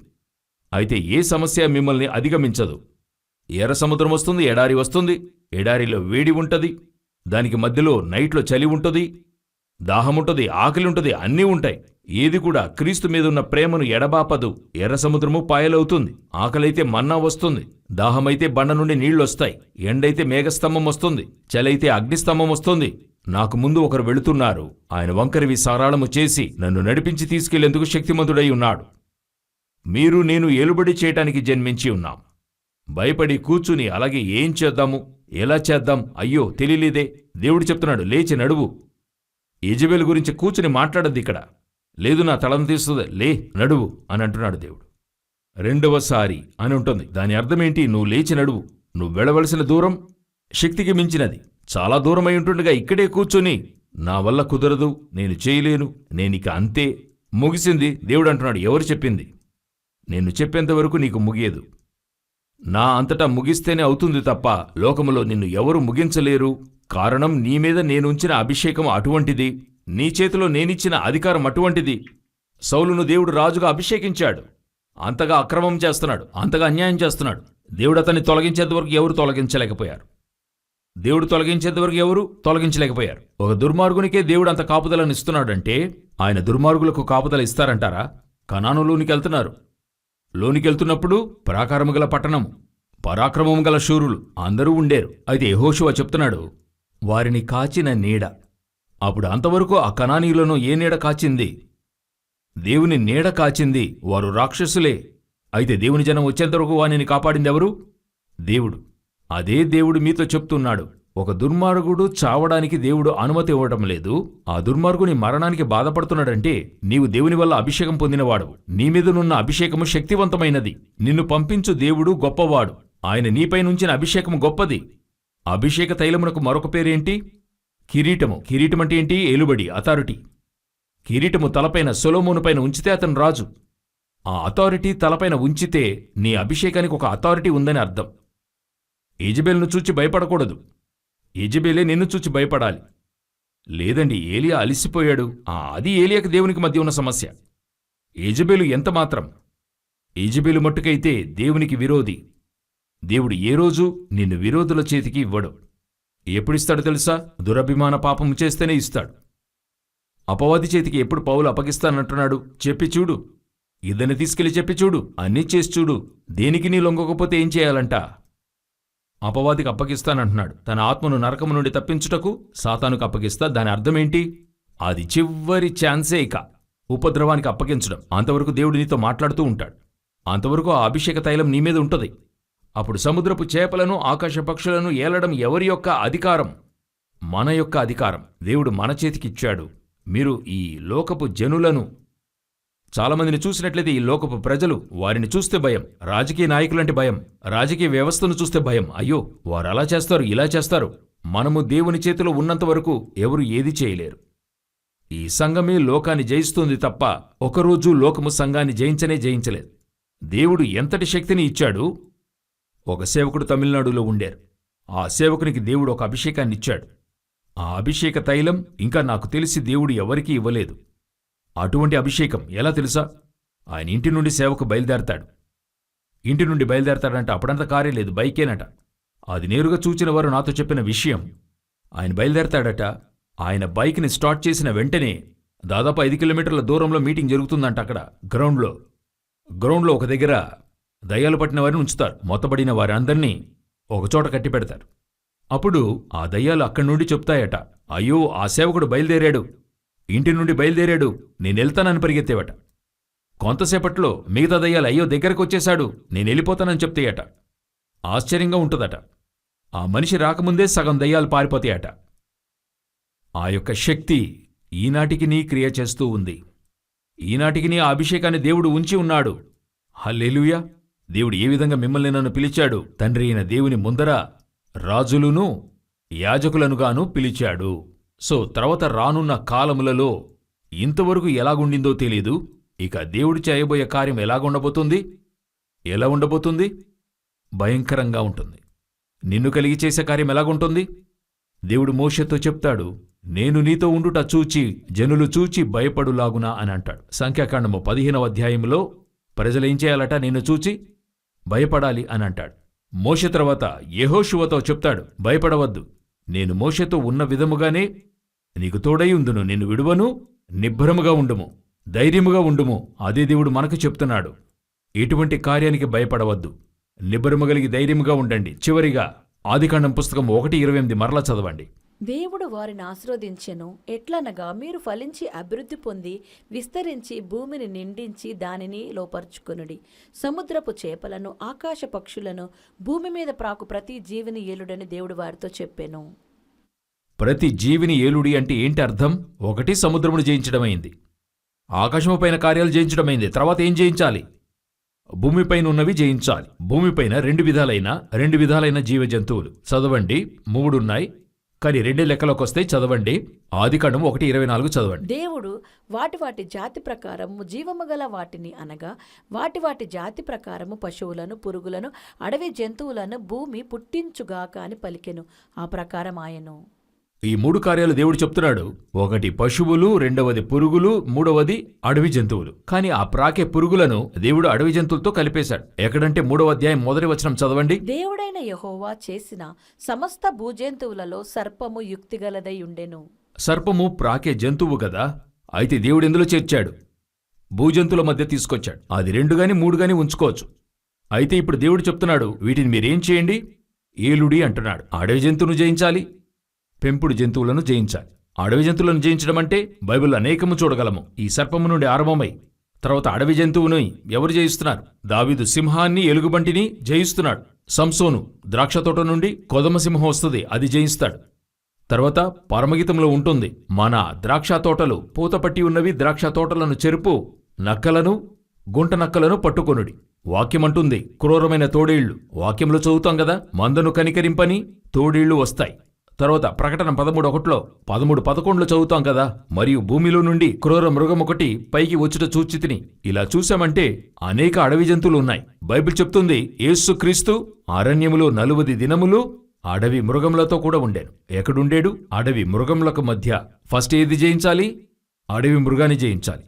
అయితే ఏ సమస్య మిమ్మల్ని అధిగమించదు? ఎర్ర సముద్రం వస్తుంది, ఎడారి వస్తుంది. ఎడారిలో వేడి ఉంటది, దానికి మధ్యలో నైట్లో చలి ఉంటుంది, దాహముంటుంది, ఆకలి ఉంటుంది, అన్నీ ఉంటాయి. ఏది కూడా క్రీస్తు మీదున్న ప్రేమను ఎడబాపదు. ఎర్ర సముద్రము పాయలవుతుంది, ఆకలైతే మన్నా వస్తుంది, దాహమైతే బండ నుండి నీళ్లొస్తాయి, ఎండైతే మేఘస్తంభం వస్తుంది, చలైతే అగ్నిస్తంభం వస్తుంది. నాకు ముందు ఒకరు వెళుతున్నారు, ఆయన వంకరివి సారాళము చేసి నన్ను నడిపించి తీసుకెళ్లేందుకు శక్తిమంతుడై ఉన్నాడు. మీరు నేను ఏలుబడి చేయటానికి జన్మించి ఉన్నాం. భయపడి కూర్చుని అలాగే ఏం చేద్దాము, ఎలా చేద్దాం, అయ్యో తెలియలేదే. దేవుడు చెప్తున్నాడు, లేచి నడువు. యెజబెలు గురించి కూర్చుని మాట్లాడద్దు ఇక్కడ. లేదు, నా తలను తీస్తుంది, లే నడువు అని అంటున్నాడు దేవుడు. రెండవసారి అని ఉంటుంది. దాని అర్థమేంటి? నువ్వు లేచి నడువు. నువ్వు వెళ్ళవలసిన దూరం శక్తికి మించినది, చాలా దూరమై ఉంటుండగా ఇక్కడే కూర్చొని నా వల్ల కుదరదు, నేను చేయలేను, నేనిక అంతే, ముగిసింది. దేవుడు అంటున్నాడు, ఎవరు చెప్పింది? నేను చెప్పేంతవరకు నీకు ముగియదు. నా అంతటా ముగిస్తేనే అవుతుంది తప్ప లోకములో నిన్ను ఎవరు ముగించలేరు. కారణం, నీ మీద నేనుంచిన అభిషేకం అటువంటిది, నీ చేతిలో నేనిచ్చిన అధికారం అటువంటిది. సౌలును దేవుడు రాజుగా అభిషేకించాడు. అంతగా అక్రమం చేస్తున్నాడు, అంతగా అన్యాయం చేస్తున్నాడు. దేవుడు అతన్ని తొలగించేంతవరకు ఎవరు తొలగించలేకపోయారు. దేవుడు తొలగించేంతవరకు ఎవరు తొలగించలేకపోయారు. ఒక దుర్మార్గునికే దేవుడు అంత కాపుదలను ఇస్తున్నాడంటే ఆయన దుర్మార్గులకు కాపుదల ఇస్తారంటారా? కనానులోనికి వెళ్తున్నారు. లోనికెళ్తున్నప్పుడు ప్రాకారము గల పట్టణము, పరాక్రమము గల శూరులు అందరూ ఉండేరు. అయితే యెహోషువ చెప్తున్నాడు, వారిని కాచిన నీడ. అప్పుడు అంతవరకు ఆ కనానీయులను ఏ నీడ కాచింది? దేవుని నీడ కాచింది. వారు రాక్షసులే. అయితే దేవుని జనం వచ్చేంతవరకు వారిని కాపాడిందెవరు? దేవుడు. అదే దేవుడు మీతో చెప్తున్నాడు. ఒక దుర్మార్గుడు చావడానికి దేవుడు అనుమతి ఇవ్వటం లేదు. ఆ దుర్మార్గుని మరణానికి బాధపడుతున్నాడంటే నీవు దేవుని వల్ల అభిషేకం పొందినవాడు. నీ మీదనున్న అభిషేకము శక్తివంతమైనది. నిన్ను పంపించు దేవుడు గొప్పవాడు. ఆయన నీపైనుంచిన అభిషేకము గొప్పది. అభిషేక తైలమునకు మరొక పేరేంటి? కిరీటము. కిరీటమంటే ఏంటి? ఏలుబడి, అథారిటీ. కిరీటము తలపైన సొలొమోను పైన ఉంచితే అతను రాజు. ఆ అథారిటీ తలపైన ఉంచితే నీ అభిషేకానికి ఒక అథారిటీ ఉందని అర్థం. యెజబెలును చూచి భయపడకూడదు. యెజబెలే నిన్ను చూచి భయపడాలి. లేదండి, ఏలియా అలిసిపోయాడు. అది ఏలియాకి దేవునికి మధ్య ఉన్న సమస్య. యెజబెలు ఎంతమాత్రం? యెజబెలు మట్టుకైతే దేవునికి విరోధి. దేవుడు ఏ రోజు నిన్ను విరోధుల చేతికి ఇవ్వడు. ఎప్పుడిస్తాడు తెలుసా? దురభిమాన పాపము చేస్తేనే ఇస్తాడు. అపవాది చేతికి ఎప్పుడు పౌలు అప్పగిస్తానంటున్నాడు? చెప్పి చూడు, ఇద్దరిని తీసుకెళ్లి చెప్పి చూడు, అన్నీ చేసి చూడు. దేనికి నీ లొంగకపోతే ఏం చేయాలంట? అపవాదికి అప్పగిస్తానంటున్నాడు. తన ఆత్మను నరకము నుండి తప్పించుటకు సాతానుకు అప్పగిస్తా. దాని అర్థమేంటి? అది చివరి ఛాన్సే. ఇక ఉపద్రవానికి అప్పగించడం. అంతవరకు దేవుడు నీతో మాట్లాడుతూ ఉంటాడు. అంతవరకు ఆ అభిషేక తైలం నీ మీద ఉంటుంది. అప్పుడు సముద్రపు చేపలను, ఆకాశ పక్షులను ఏలడం ఎవరి యొక్క అధికారం? మన యొక్క అధికారం. దేవుడు మన చేతికిచ్చాడు. మీరు ఈ లోకపు జనులను, చాలామందిని చూసినట్లయితే ఈ లోకపు ప్రజలు, వారిని చూస్తే భయం. రాజకీయ నాయకులంటే భయం. రాజకీయ వ్యవస్థను చూస్తే భయం. అయ్యో, వారు అలా చేస్తారు, ఇలా చేస్తారు. మనము దేవుని చేతిలో ఉన్నంతవరకు ఎవరు ఏది చేయలేరు. ఈ సంఘమే లోకాన్ని జయిస్తుంది తప్ప ఒకరోజు లోకము సంఘాన్ని జయించలేదు. దేవుడు ఎంతటి శక్తిని ఇచ్చాడు? ఒక సేవకుడు తమిళనాడులో ఉండారు. ఆ సేవకునికి దేవుడు ఒక అభిషేకాన్నిచ్చాడు. ఆ అభిషేక తైలం ఇంకా నాకు తెలిసి దేవుడు ఎవరికీ ఇవ్వలేదు. అటువంటి అభిషేకం ఎలా తెలుసా? ఆయన ఇంటి నుండి సేవకు బయలుదేరతాడు. ఇంటి నుండి బయలుదేరతాడంట. అప్పుడంత కారే లేదు, బైకేనట. అది నేరుగా చూచిన వారు నాతో చెప్పిన విషయం. ఆయన బయలుదేరతాడట. ఆయన బైక్ని స్టార్ట్ చేసిన వెంటనే దాదాపు 5 కిలోమీటర్ల దూరంలో మీటింగ్ జరుగుతుందంట. అక్కడ గ్రౌండ్లో ఒక దగ్గర దయ్యాలు పట్టిన వారిని ఉంచుతారు. మొత్తబడిన వారందరినీ ఒకచోట కట్టి పెడతారు. అప్పుడు ఆ దయ్యాలు అక్కడి నుండి చెప్తాయట, అయ్యో ఆ సేవకుడు బయలుదేరాడు, ఇంటి నుండి బయలుదేరాడు, నేనెళ్తానని పరిగెత్తేవట. కొంతసేపట్లో మిగతా దయ్యాలు అయ్యో దగ్గరకు వచ్చేశాడు, నేనెళ్ళిపోతానని చెప్తాయట. ఆశ్చర్యంగా ఉంటుందట. ఆ మనిషి రాకముందే సగం దయ్యాలు పారిపోతాయట. ఆ యొక్క శక్తి ఈనాటికి నీ క్రియ చేస్తూ ఉంది. ఈనాటికి నీ అభిషేకాన్ని దేవుడు ఉంచి ఉన్నాడు. హల్లెలూయా! దేవుడు ఏ విధంగా మిమ్మల్ని నన్ను పిలిచాడు, తండ్రి అయిన దేవుని ముందర రాజులును యాజకులనుగాను పిలిచాడు. సో తర్వాత రానున్న కాలములలో ఇంతవరకు ఎలాగుండిందో తెలీదు. ఇక దేవుడు చేయబోయే కార్యం ఎలాగుండబోతుంది? ఎలా ఉండబోతుంది? భయంకరంగా ఉంటుంది. నిన్ను కలిగి చేసే కార్యం ఎలాగుంటుంది? దేవుడు మోషేతో చెప్తాడు, నేను నీతో ఉండుట చూచి జనులు చూచి భయపడులాగునా అని అంటాడు. సంఖ్యాకాండము 15వ అధ్యాయంలో ప్రజలేం చేయాలట? నిన్ను చూచి భయపడాలి అని అంటాడు. మోషే తర్వాత యెహోషువతో చెప్తాడు, భయపడవద్దు, నేను మోషేతో ఉన్న విధముగానే నీకు తోడై ఉందును, నిన్ను విడువను, నిబ్బరముగా ఉండుము, ధైర్యముగా ఉండుము. అదే దేవుడు మనకు చెప్తున్నాడు. ఎటువంటి కార్యానికి భయపడవద్దు, నిబ్బరము కలిగి ధైర్యముగా ఉండండి. చివరిగా ఆదికాండం పుస్తకం 1:28 మరలా చదవండి. దేవుడు వారిని ఆశీర్వదించెను, ఎట్లనగా మీరు ఫలించి అభివృద్ధి పొంది విస్తరించి భూమిని నిండించి దానిని లోపరుచుకొనుడి. సముద్రపు చేపలను ఆకాశ పక్షులను భూమి మీద ప్రాకు ప్రతి జీవిని ఏలుడని దేవుడు వారితో చెప్పెను. ప్రతి జీవిని ఏలుడి అంటే ఏంటి అర్థం? ఒకటి సముద్రమును జయించడమైంది, ఆకాశము పైన కార్యాలు జయించడమైంది. తర్వాత ఏం జయించాలి? భూమిపైన ఉన్నవి జయించాలి. భూమిపైన రెండు విధాలైన జీవజంతువులు. చదవండి, 3 ఉన్నాయి, కానీ 2 లెక్కలోకి వస్తాయి. చదవండి, ఆదికాండం 1:24 చదవండి. దేవుడు వాటి జాతి ప్రకారము జీవము గల వాటిని అనగా వాటి జాతి ప్రకారము పశువులను, పురుగులను, అడవి జంతువులను భూమి పుట్టించుగాక అని పలికెను. ఆ ప్రకారం ఆయను. ఈ 3 కార్యాలు దేవుడు చెప్తున్నాడు. ఒకటి పశువులు, రెండవది పురుగులు, మూడవది అడవి జంతువులు. కానీ ఆ ప్రాకే పురుగులను దేవుడు అడవి జంతువులతో కలిపేశాడు. ఎక్కడంటే 3వ అధ్యాయం 1వ వచనం చదవండి. దేవుడైన యెహోవా చేసిన సమస్త భూజంతువులలో సర్పము యుక్తిగలదై ఉండెను. సర్పము ప్రాకే జంతువు గదా, అయితే దేవుడు ఎందులో చేర్చాడు? భూజంతువుల మధ్య తీసుకొచ్చాడు. అది 2 గాని 3 గాని ఉంచుకోవచ్చు. అయితే ఇప్పుడు దేవుడు చెప్తున్నాడు, వీటిని మీరేం చేయండి? ఏలుడి అంటున్నాడు. అడవి జంతువును జయించాలి, పెంపుడు జంతువులను జయించాలి. అడవి జంతువులను జయించడం అంటే బైబిల్లో అనేకము చూడగలము. ఈ సర్పము నుండి ఆరంభమై తర్వాత అడవి జంతువుని ఎవరు జయిస్తున్నారు? దావీదు సింహాన్ని, ఎలుగుబంటిని జయిస్తున్నాడు. సంసోను ద్రాక్ష తోట నుండి కొదమ సింహం వస్తుంది, అది జయిస్తాడు. తర్వాత పరమగీతంలో ఉంటుంది, మన ద్రాక్ష తోటలు పూతపట్టి ఉన్నవి, ద్రాక్ష తోటలను చెరుపు, నక్కలను, గుంట నక్కలను పట్టుకొనుడి. వాక్యమంటుంది క్రూరమైన తోడేళ్లు. వాక్యంలో చదువుతాం కదా, మందను కనికరింపని తోడేళ్లు వస్తాయి. తర్వాత ప్రకటన 13:1లో 13:11లో చదువుతాం కదా, మరియు భూమిలో నుండి క్రూర మృగమొకటి పైకి వచ్చుట చూచితిని. ఇలా చూశామంటే అనేక అడవి జంతువులు ఉన్నాయి. బైబిల్ చెప్తుంది, యేసుక్రీస్తు అరణ్యములో 40 దినములు అడవి మృగములతో కూడా ఉండేను. ఎక్కడుండేడు? అడవి మృగములకు మధ్య. ఫస్ట్ ఏది జయించాలి? అడవి మృగాన్ని జయించాలి.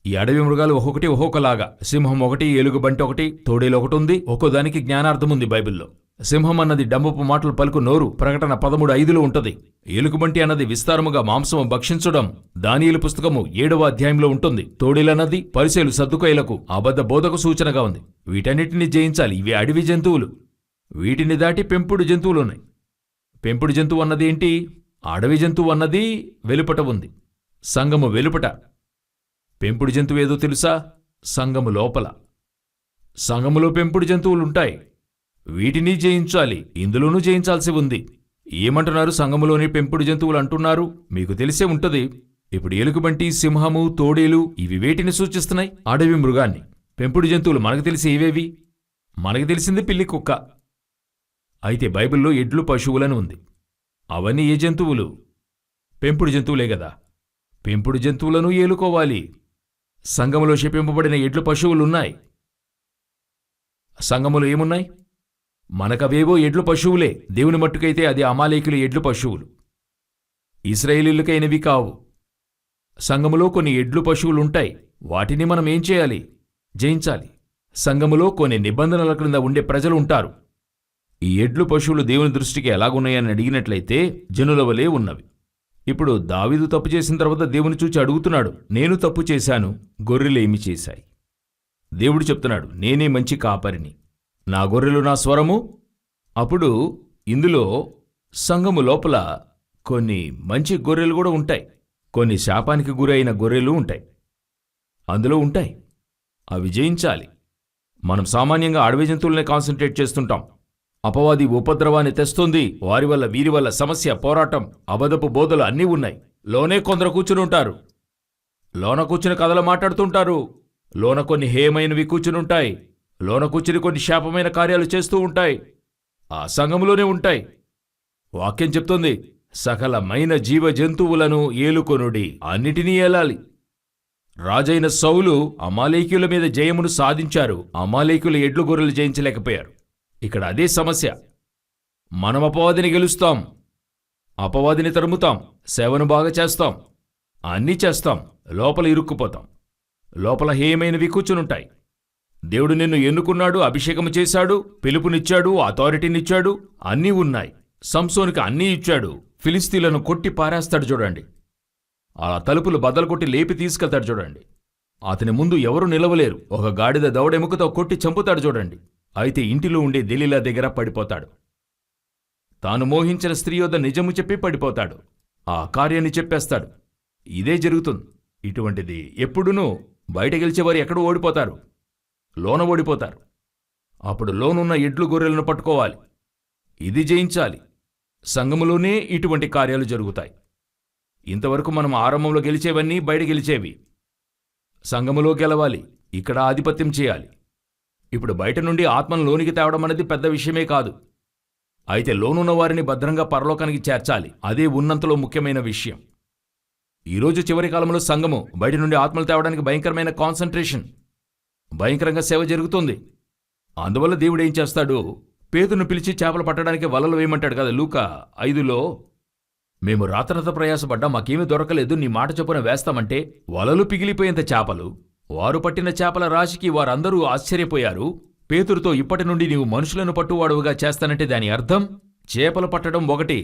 ఈ అడవి మృగాలు ఒక్కొక్కటి ఒక్కొక్కలాగా. సింహం ఒకటి, ఎలుగుబంటి ఒకటి, తోడేలు ఒకటి ఉంది. ఒక్కోదానికి జ్ఞానార్థం ఉంది బైబిల్లో. సింహం అన్నది డమ్మపు మాటలు పలుకు నోరు, ప్రకటన 13:5లో ఉంటది. ఎలుగుబంటి అన్నది విస్తారముగా మాంసము భక్షించడం, దానియేలు పుస్తకము 7వ అధ్యాయంలో ఉంటుంది. తోడేలన్నది పరిసెలు సద్దుకైలకు అబద్ధ బోధకు సూచనగా ఉంది. వీటన్నిటిని జయించాలి. ఇవి అడవి జంతువులు. వీటిని దాటి పెంపుడు జంతువులున్నాయి. పెంపుడు జంతువు అన్నది ఏంటి? అడవి జంతువు అన్నది వెలుపట ఉంది, సంఘము వెలుపట. పెంపుడు జంతువు ఏదో తెలుసా? సంఘము లోపల. సంఘములో పెంపుడు జంతువులుంటాయి. వీటిని జయించాలి. ఇందులోనూ జయించాల్సి ఉంది. ఏమంటున్నారు? సంఘములోని పెంపుడు జంతువులు అంటున్నారు. మీకు తెలిసే ఉంటది. ఇప్పుడు ఎలుగుబంటి, సింహము, తోడేలు ఇవి వేటిని సూచిస్తున్నాయి? అడవి మృగాన్ని. పెంపుడు జంతువులు మనకు తెలిసి ఏవేవి? మనకు తెలిసింది పిల్లి, కుక్క. అయితే బైబిల్లో ఎడ్లు, పశువులను ఉంది. అవన్నీ ఏ జంతువులు? పెంపుడు జంతువులే గదా. పెంపుడు జంతువులను ఏలుకోవాలి. సంఘములో శపింపబడిన ఎడ్లు, పశువులున్నాయి. సంఘములో ఏమున్నాయి? మనకవేవో ఎడ్లు, పశువులే. దేవుని మట్టుకైతే అది అమాలేకుల ఎడ్లు, పశువులు. ఇశ్రాయేలీయులకైనవి కావు. సంఘములో కొన్ని ఎడ్లు, పశువులుంటాయి. వాటిని మనం ఏం చేయాలి? జయించాలి. సంఘములో కొన్ని నిబంధనల క్రింద ఉండే ప్రజలు ఉంటారు. ఈ ఎడ్లు, పశువులు దేవుని దృష్టికి ఎలాగున్నాయని అడిగినట్లయితే జనుల వలె ఉన్నవి. ఇప్పుడు దావీదు తప్పు చేసిన తర్వాత దేవుని చూచి అడుగుతున్నాడు, నేను తప్పు చేశాను, గొర్రెలేమి చేశాయి? దేవుడు చెప్తున్నాడు, నేనే మంచి కాపరిని, నా గొర్రెలు నా స్వరము. అప్పుడు ఇందులో సంఘము లోపల కొన్ని మంచి గొర్రెలు కూడా ఉంటాయి, కొన్ని శాపానికి గురైన గొర్రెలు ఉంటాయి, అందులో ఉంటాయి. అవి జయించాలి. మనం సామాన్యంగా అడవి జంతువులనే కాన్సంట్రేట్ చేస్తుంటాం. అపవాది ఉపద్రవాన్ని తెస్తుంది, వారి వల్ల వీరి వల్ల సమస్య, పోరాటం, అబద్ధపు బోధలు అన్నీ ఉన్నాయి. లోనే కొందరు కూర్చునుంటారు, లోన కూర్చుని కథలు మాట్లాడుతుంటారు, లోన కొన్ని హేయమైనవి కూర్చునుంటాయి, లోన కూర్చుని కొన్ని శాపమైన కార్యాలు చేస్తూ ఉంటాయి. ఆ సంఘములోనే ఉంటాయి. వాక్యం చెప్తుంది, సకలమైన జీవ జంతువులను ఏలుకొనుడి, అన్నిటినీ ఏలాలి. రాజైన సౌలు అమాలేకీయుల మీద జయమును సాధించారు, అమాలేకీయుల ఎడ్లు గొర్రెలు జయించలేకపోయారు. ఇక్కడ అదే సమస్య. మనం అపవాదిని గెలుస్తాం, అపవాదిని తరుముతాం, సేవను బాగా చేస్తాం, అన్నీ చేస్తాం, లోపల ఇరుక్కుపోతాం. లోపల హేయమైనవి కూర్చునుంటాయి. దేవుడు నిన్ను ఎన్నుకున్నాడు, అభిషేకము చేశాడు, పిలుపునిచ్చాడు, అథారిటీనిచ్చాడు, అన్నీ ఉన్నాయి. సంసోనికి అన్నీ ఇచ్చాడు. ఫిలిస్తీన్లను కొట్టి పారేస్తాడు చూడండి, అలా తలుపులు బద్దలు కొట్టి లేపి తీసుకెళ్తాడు చూడండి. అతని ముందు ఎవరు నిలవలేరు. ఒక గాడిద దవడెముకతో కొట్టి చంపుతాడు చూడండి. అయితే ఇంటిలో ఉండే దెలీలా దగ్గర పడిపోతాడు. తాను మోహించిన స్త్రీ యొద్ద నిజము చెప్పి పడిపోతాడు. ఆ కార్యాన్ని చెప్పేస్తాడు. ఇదే జరుగుతుంది. ఇటువంటిది ఎప్పుడునూ బయట గెలిచేవారు ఎక్కడో ఓడిపోతారు, లోన ఓడిపోతారు. అప్పుడు లోనున్న ఎడ్లు గొర్రెలను పట్టుకోవాలి, ఇది జయించాలి. సంఘములోనే ఇటువంటి కార్యాలు జరుగుతాయి. ఇంతవరకు మనం ఆరంభంలో గెలిచేవన్నీ బయట గెలిచేవి. సంఘములో గెలవాలి, ఇక్కడ ఆధిపత్యం చేయాలి. ఇప్పుడు బయట నుండి ఆత్మను లోనికి తేవడం అనేది పెద్ద విషయమే కాదు. అయితే లోనున్న వారిని భద్రంగా పరలోకానికి చేర్చాలి, అదే ఉన్నంతలో ముఖ్యమైన విషయం. ఈరోజు చివరి కాలంలో సంఘము బయట నుండి ఆత్మలు తేవడానికి భయంకరమైన కాన్సంట్రేషన్, భయంకరంగా సేవ జరుగుతుంది. అందువల్ల దేవుడు ఏం చేస్తాడు, పేతురును పిలిచి చేపలు పట్టడానికి వలలు వేయమంటాడు కదా. లూకా 5లో, మేము రాత్రంతా ప్రయాసపడ్డా, మాకేమీ దొరకలేదు, నీ మాట చొప్పున వేస్తామంటే వలలు పిగిలిపోయేంత చేపలు. వారు పట్టిన చేపల రాశికి వారందరూ ఆశ్చర్యపోయారు. పేతురుతో, ఇప్పటి నుండి నీవు మనుషులను పట్టువాడువుగా చేస్తానంటే దాని అర్థం చేపలు పట్టడం ఒకటి,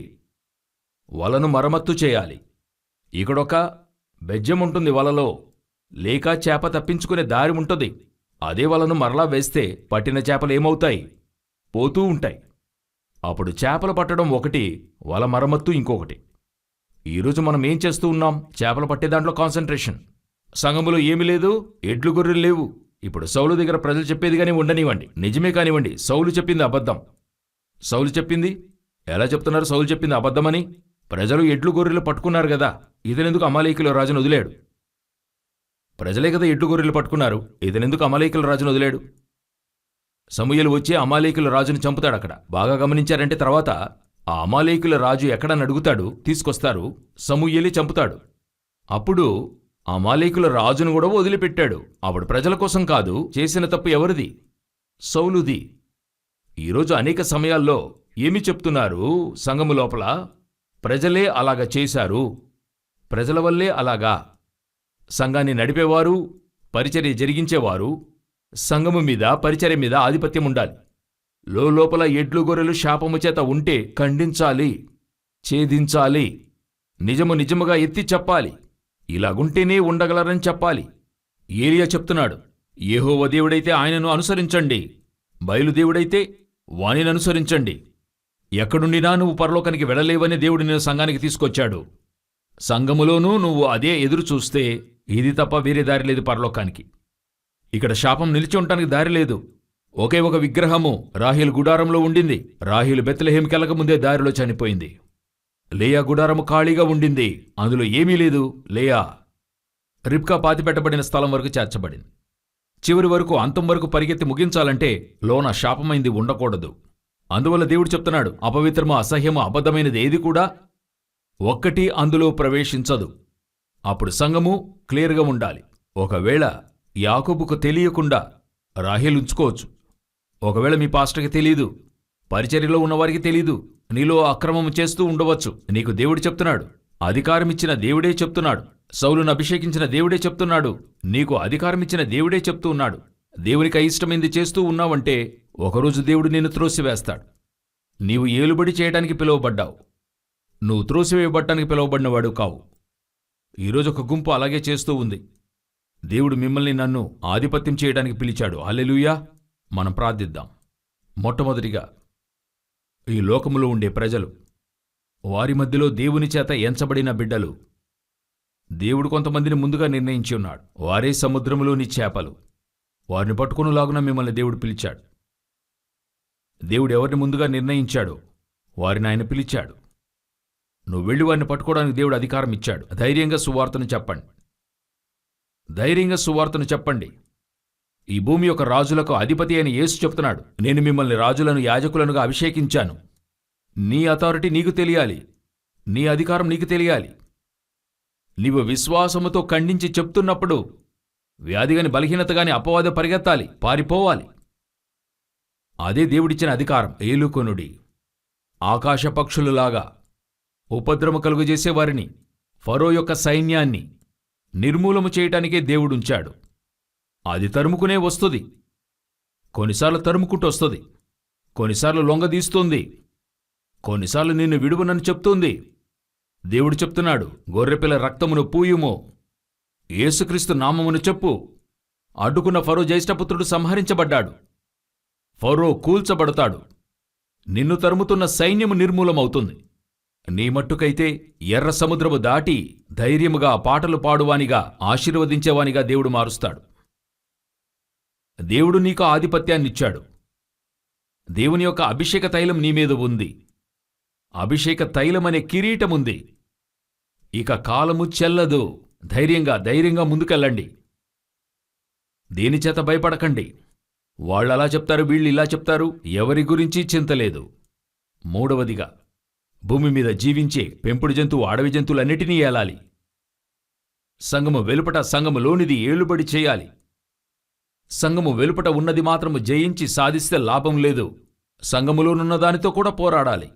వలను మరమ్మత్తు చేయాలి. ఇక్కడొక బెజ్జముంటుంది వలలో, లేక చేప తప్పించుకునే దారి ఉంటుంది. అదే వలను మరలా వేస్తే పట్టిన చేపలేమవుతాయి, పోతూ ఉంటాయి. అప్పుడు చేపలు పట్టడం ఒకటి, వల మరమ్మత్తు ఇంకొకటి. ఈరోజు మనం ఏం చేస్తూ ఉన్నాం, చేపలు పట్టే దాంట్లో కాన్సంట్రేషన్. సంఘములో ఏమీ లేదు, ఎడ్లు గొర్రెలు లేవు. ఇప్పుడు సౌలు దగ్గర ప్రజలు చెప్పేది కానీ ఉండనివ్వండి, నిజమే కానివ్వండి, సౌలు చెప్పింది అబద్ధం. సౌలు చెప్పింది ఎలా చెప్తున్నారు, సౌలు చెప్పింది అబద్ధమని? ప్రజలు ఎడ్లు గొర్రెలు పట్టుకున్నారు కదా, ఇతనెందుకు అమాలేకీయుల రాజును వదిలాడు? ప్రజలే కదా ఎడ్లు గొర్రెలు పట్టుకున్నారు, ఇతనెందుకు అమాలేకీయుల రాజును వదిలాడు? సమూయేలు వచ్చి అమాలేకీయుల రాజును చంపుతాడు. అక్కడ బాగా గమనించారంటే తర్వాత ఆ అమాలేకీయుల రాజు ఎక్కడని అడుగుతాడు, తీసుకొస్తారు, సమూయేలే చంపుతాడు. అప్పుడు అమాలేకీయుల రాజును కూడా వదిలిపెట్టాడు. అప్పుడు ప్రజల కోసం కాదు, చేసిన తప్పు ఎవరిది? సౌలుది. ఈరోజు అనేక సమయాల్లో ఏమి చెప్తున్నారు సంఘము లోపల, ప్రజలే అలాగ చేశారు, ప్రజల వల్లే అలాగా. సంఘాన్ని నడిపేవారు, పరిచర్య జరిగించేవారు, సంఘము మీద పరిచర్య మీద ఆధిపత్యం ఉండాలి. లోపల ఎడ్లు గొర్రెలు శాపము చేత ఉంటే ఖండించాలి, ఛేదించాలి, నిజము నిజముగా ఎత్తి చెప్పాలి. ఇలాగుంటేనే ఉండగలరని చెప్పాలి. ఏలియా చెప్తున్నాడు, యెహోవా దేవుడైతే ఆయనను అనుసరించండి, బయలుదేవుడైతే వానిని అనుసరించండి. ఎక్కడుండినా నువ్వు పరలోకానికి వెళ్ళలేవని దేవుడు నిన్ను సంఘానికి తీసుకొచ్చాడు. సంఘములోనూ నువ్వు అదే ఎదురు చూస్తే ఇది తప్ప వేరే దారి లేదు పరలోకానికి. ఇక్కడ శాపం నిలిచి ఉండటానికి దారి లేదు. ఒకే ఒక విగ్రహము రాహేలు గుడారంలో ఉండింది. రాహేలు బెత్లెహేముకెళ్ళక ముందే దారిలో చనిపోయింది. లేయా గుడారము ఖాళీగా ఉండింది, అందులో ఏమీ లేదు. లేయా రిబ్కా పాతిపెట్టబడిన స్థలం వరకు చేర్చబడింది. చివరి వరకు, అంతం వరకు పరిగెత్తి ముగించాలంటే లోన శాపమైంది ఉండకూడదు. అందువల్ల దేవుడు చెప్తున్నాడు, అపవిత్రము, అసహ్యము, అబద్ధమైనది ఏది కూడా ఒక్కటి అందులో ప్రవేశించదు. అప్పుడు సంఘము క్లియర్గా ఉండాలి. ఒకవేళ యాకోబుకు తెలియకుండా రాహేలు ఉంచుకోవచ్చు, ఒకవేళ మీ పాస్టర్కి తెలీదు, పరిచర్యలో ఉన్నవారికి తెలీదు, నీలో అక్రమం చేస్తూ ఉండవచ్చు. నీకు దేవుడు చెప్తున్నాడు, అధికారమిచ్చిన దేవుడే చెప్తున్నాడు, సౌలును అభిషేకించిన దేవుడే చెప్తున్నాడు, నీకు అధికారమిచ్చిన దేవుడే చెప్తూ ఉన్నాడు. దేవునికి అయిష్టమైంది చేస్తూ ఉన్నావంటే ఒకరోజు దేవుడు నిన్ను త్రోసివేస్తాడు. నీవు ఏలుబడి చేయడానికి పిలువబడ్డావు, నువ్వు త్రోసివేయబడ్డానికి పిలువబడినవాడు కావు. ఈరోజు ఒక గుంపు అలాగే చేస్తూ ఉంది. దేవుడు మిమ్మల్ని నన్ను ఆధిపత్యం చేయడానికి పిలిచాడు. హల్లెలూయా. మనం ప్రార్థిద్దాం. మొట్టమొదటిగా ఈ లోకములో ఉండే ప్రజలు, వారి మధ్యలో దేవుని చేత ఎంచబడిన బిడ్డలు. దేవుడు కొంతమందిని ముందుగా నిర్ణయించి ఉన్నాడు. వారే సముద్రములోని చేపలు. వారిని పట్టుకునేలాగున మిమ్మల్ని దేవుడు పిలిచాడు. దేవుడు ఎవరిని ముందుగా నిర్ణయించాడో వారిని ఆయన పిలిచాడు. నువ్వు వెళ్ళి వారిని పట్టుకోవడానికి దేవుడు అధికారం ఇచ్చాడు. ధైర్యంగా సువార్తను చెప్పండి. ధైర్యంగా సువార్తను చెప్పండి. ఈ భూమి యొక్క రాజులకు అధిపతి అయిన యేసు చెప్తున్నాడు, నేను మిమ్మల్ని రాజులను యాజకులనుగా అభిషేకించాను. నీ అథారిటీ నీకు తెలియాలి. నీ అధికారం నీకు తెలియాలి. నీవు విశ్వాసముతో ఖండించి చెప్తున్నప్పుడు వ్యాధిగాని బలహీనతగాని అపవాద పరిగెత్తాలి, పారిపోవాలి. అదే దేవుడిచ్చిన అధికారం. ఏలుకొనుడి. ఆకాశ పక్షులులాగా ఉపద్రవం కలుగజేసేవారిని, ఫరో యొక్క సైన్యాన్ని నిర్మూలము చేయటానికే దేవుడుంచాడు. అది తరుముకునే వస్తుంది. కొన్నిసార్లు తరుముకుంటూ వస్తుంది, కొన్నిసార్లు లొంగదీస్తుంది, కొన్నిసార్లు నిన్ను విడువనని చెప్తుంది. దేవుడు చెప్తున్నాడు, గొర్రెపిల్ల రక్తమును పూయుమో, యేసుక్రీస్తు నామమును చెప్పు. అడ్డుకున్న ఫరో జ్యేష్ఠపుత్రుడు సంహరించబడ్డాడు. ఫరో కూల్చబడతాడు. నిన్ను తరుముతున్న సైన్యము నిర్మూలమవుతుంది. నీ మట్టుకైతే ఎర్ర సముద్రము దాటి ధైర్యముగా పాటలు పాడువానిగా, ఆశీర్వదించేవానిగా దేవుడు మారుస్తాడు. దేవుడు నీకు ఆధిపత్యాన్నిచ్చాడు. దేవుని యొక్క అభిషేక తైలం నీ మీద ఉంది. అభిషేక తైలమనే కిరీటముంది. ఇక కాలము చెల్లదు. ధైర్యంగా ముందుకెళ్ళండి. దేనిచేత భయపడకండి. వాళ్ళలా చెప్తారు, వీళ్ళు ఇలా చెప్తారు, ఎవరి గురించి చింతలేదు. మూడవదిగా, భూమి మీద జీవించే పెంపుడు జంతువు, అడవి జంతువులన్నిటినీ ఏలాలి. సంఘము వెలుపట సంఘములోనిది ఏలుబడి చేయాలి. సంఘము వెలుపట ఉన్నది మాత్రము జయించి సాధిస్తే లాభం లేదు. సంఘములోనున్న దానితో కూడా పోరాడాలి.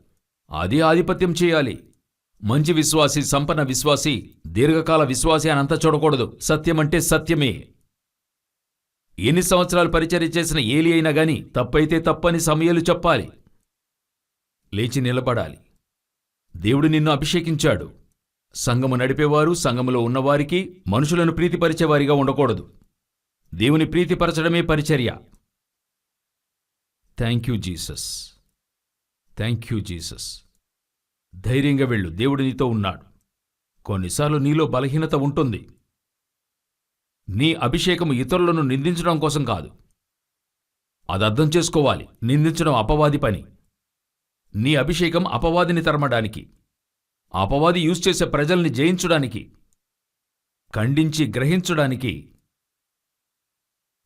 అది ఆధిపత్యం చేయాలి. మంచి విశ్వాసి, సంపన్న విశ్వాసి, దీర్ఘకాల విశ్వాసి అని అంతా చూడకూడదు. సత్యమంటే సత్యమే. ఎన్ని సంవత్సరాలు పరిచర్య చేసిన ఏలి అయినా గాని తప్పైతే తప్పని సమయాలు చెప్పాలి. లేచి నిలబడాలి. దేవుడు నిన్ను అభిషేకించాడు. సంఘము నడిపేవారు, సంఘములో ఉన్నవారికి మనుషులను ప్రీతిపరిచేవారిగా ఉండకూడదు. దేవుని ప్రీతిపరచడమే పరిచర్య. Thank you Jesus. Thank you Jesus. ధైర్యంగా వెళ్ళు. దేవుడు నీతో ఉన్నాడు. కొన్నిసార్లు నీలో బలహీనత ఉంటుంది. నీ అభిషేకము ఇతరులను నిందించడం కోసం కాదు. అది అర్థం చేసుకోవాలి. నిందించడం అపవాది పని. నీ అభిషేకం అపవాదిని తరమడానికి, అపవాది యూజ్ చేసే ప్రజల్ని జయించడానికి, ఖండించి గ్రహించడానికి,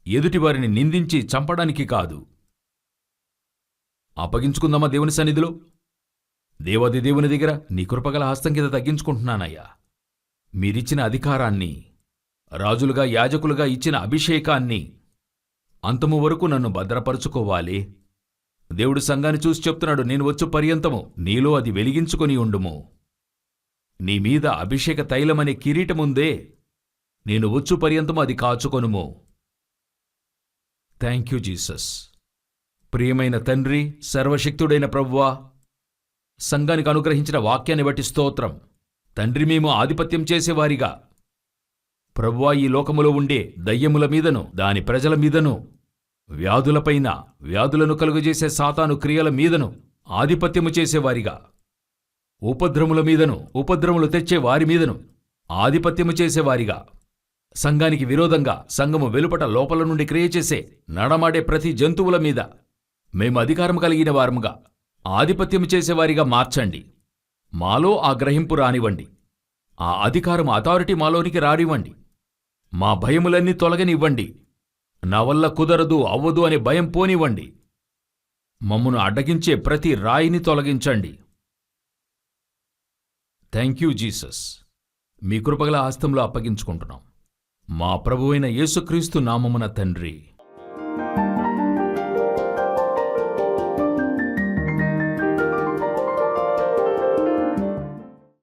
ఎదుటివారిని నిందించి చంపడానికి కాదు. అప్పగించుకుందామా దేవుని సన్నిధిలో? దేవాది దేవుని దగ్గర నీ కృపగల హస్తం కింద తగ్గించుకుంటున్నానయ్యా. మీరిచ్చిన అధికారాన్ని, రాజులుగా యాజకులుగా ఇచ్చిన అభిషేకాన్ని అంతము వరకు నన్ను భద్రపరుచుకోవాలి. దేవుడు సంఘాన్ని చూసి చెప్తున్నాడు, నేను వచ్చు పర్యంతము నీలో అది వెలిగించుకొని ఉండుము. నీ మీద అభిషేక తైలమనే కిరీటముందే, నేను వచ్చు పర్యంతము అది కాచుకొనుము. Thank you Jesus. ప్రియమైన తండ్రి, సర్వశక్తుడైన ప్రభువా, సంఘానికి అనుగ్రహించిన వాక్యాన్ని బట్టి స్తోత్రం. తండ్రి, మేము ఆధిపత్యం చేసేవారిగా ప్రభువా, ఈ లోకములో ఉండే దయ్యముల మీదను, దాని ప్రజల మీదను, వ్యాధులపైన, వ్యాధులను కలుగజేసే సాతాను క్రియల మీదను ఆధిపత్యము చేసేవారిగా, ఉపద్రముల మీదను, ఉపద్రములు తెచ్చే వారి మీదను ఆధిపత్యము చేసేవారిగా, సంఘానికి విరోధంగా, సంఘము వెలుపట లోపల నుండి క్రియ చేసే నడమాడే ప్రతి జంతువుల మీద మేము అధికారం కలిగిన వారముగా, ఆధిపత్యము చేసేవారిగా మార్చండి. మాలో ఆ గ్రహింపు రానివ్వండి. ఆ అధికారం, అథారిటీ మాలోనికి రానివ్వండి. మా భయములన్నీ తొలగనివ్వండి. నా వల్ల కుదరదు, అవ్వదు అనే భయం పోనివ్వండి. మమ్మను అడ్డగించే ప్రతి రాయిని తొలగించండి. Thank you Jesus. మీ కృపగల హస్తంలో అప్పగించుకుంటున్నాం. మా ప్రభువైన యేసుక్రీస్తు నామమున తండ్రి.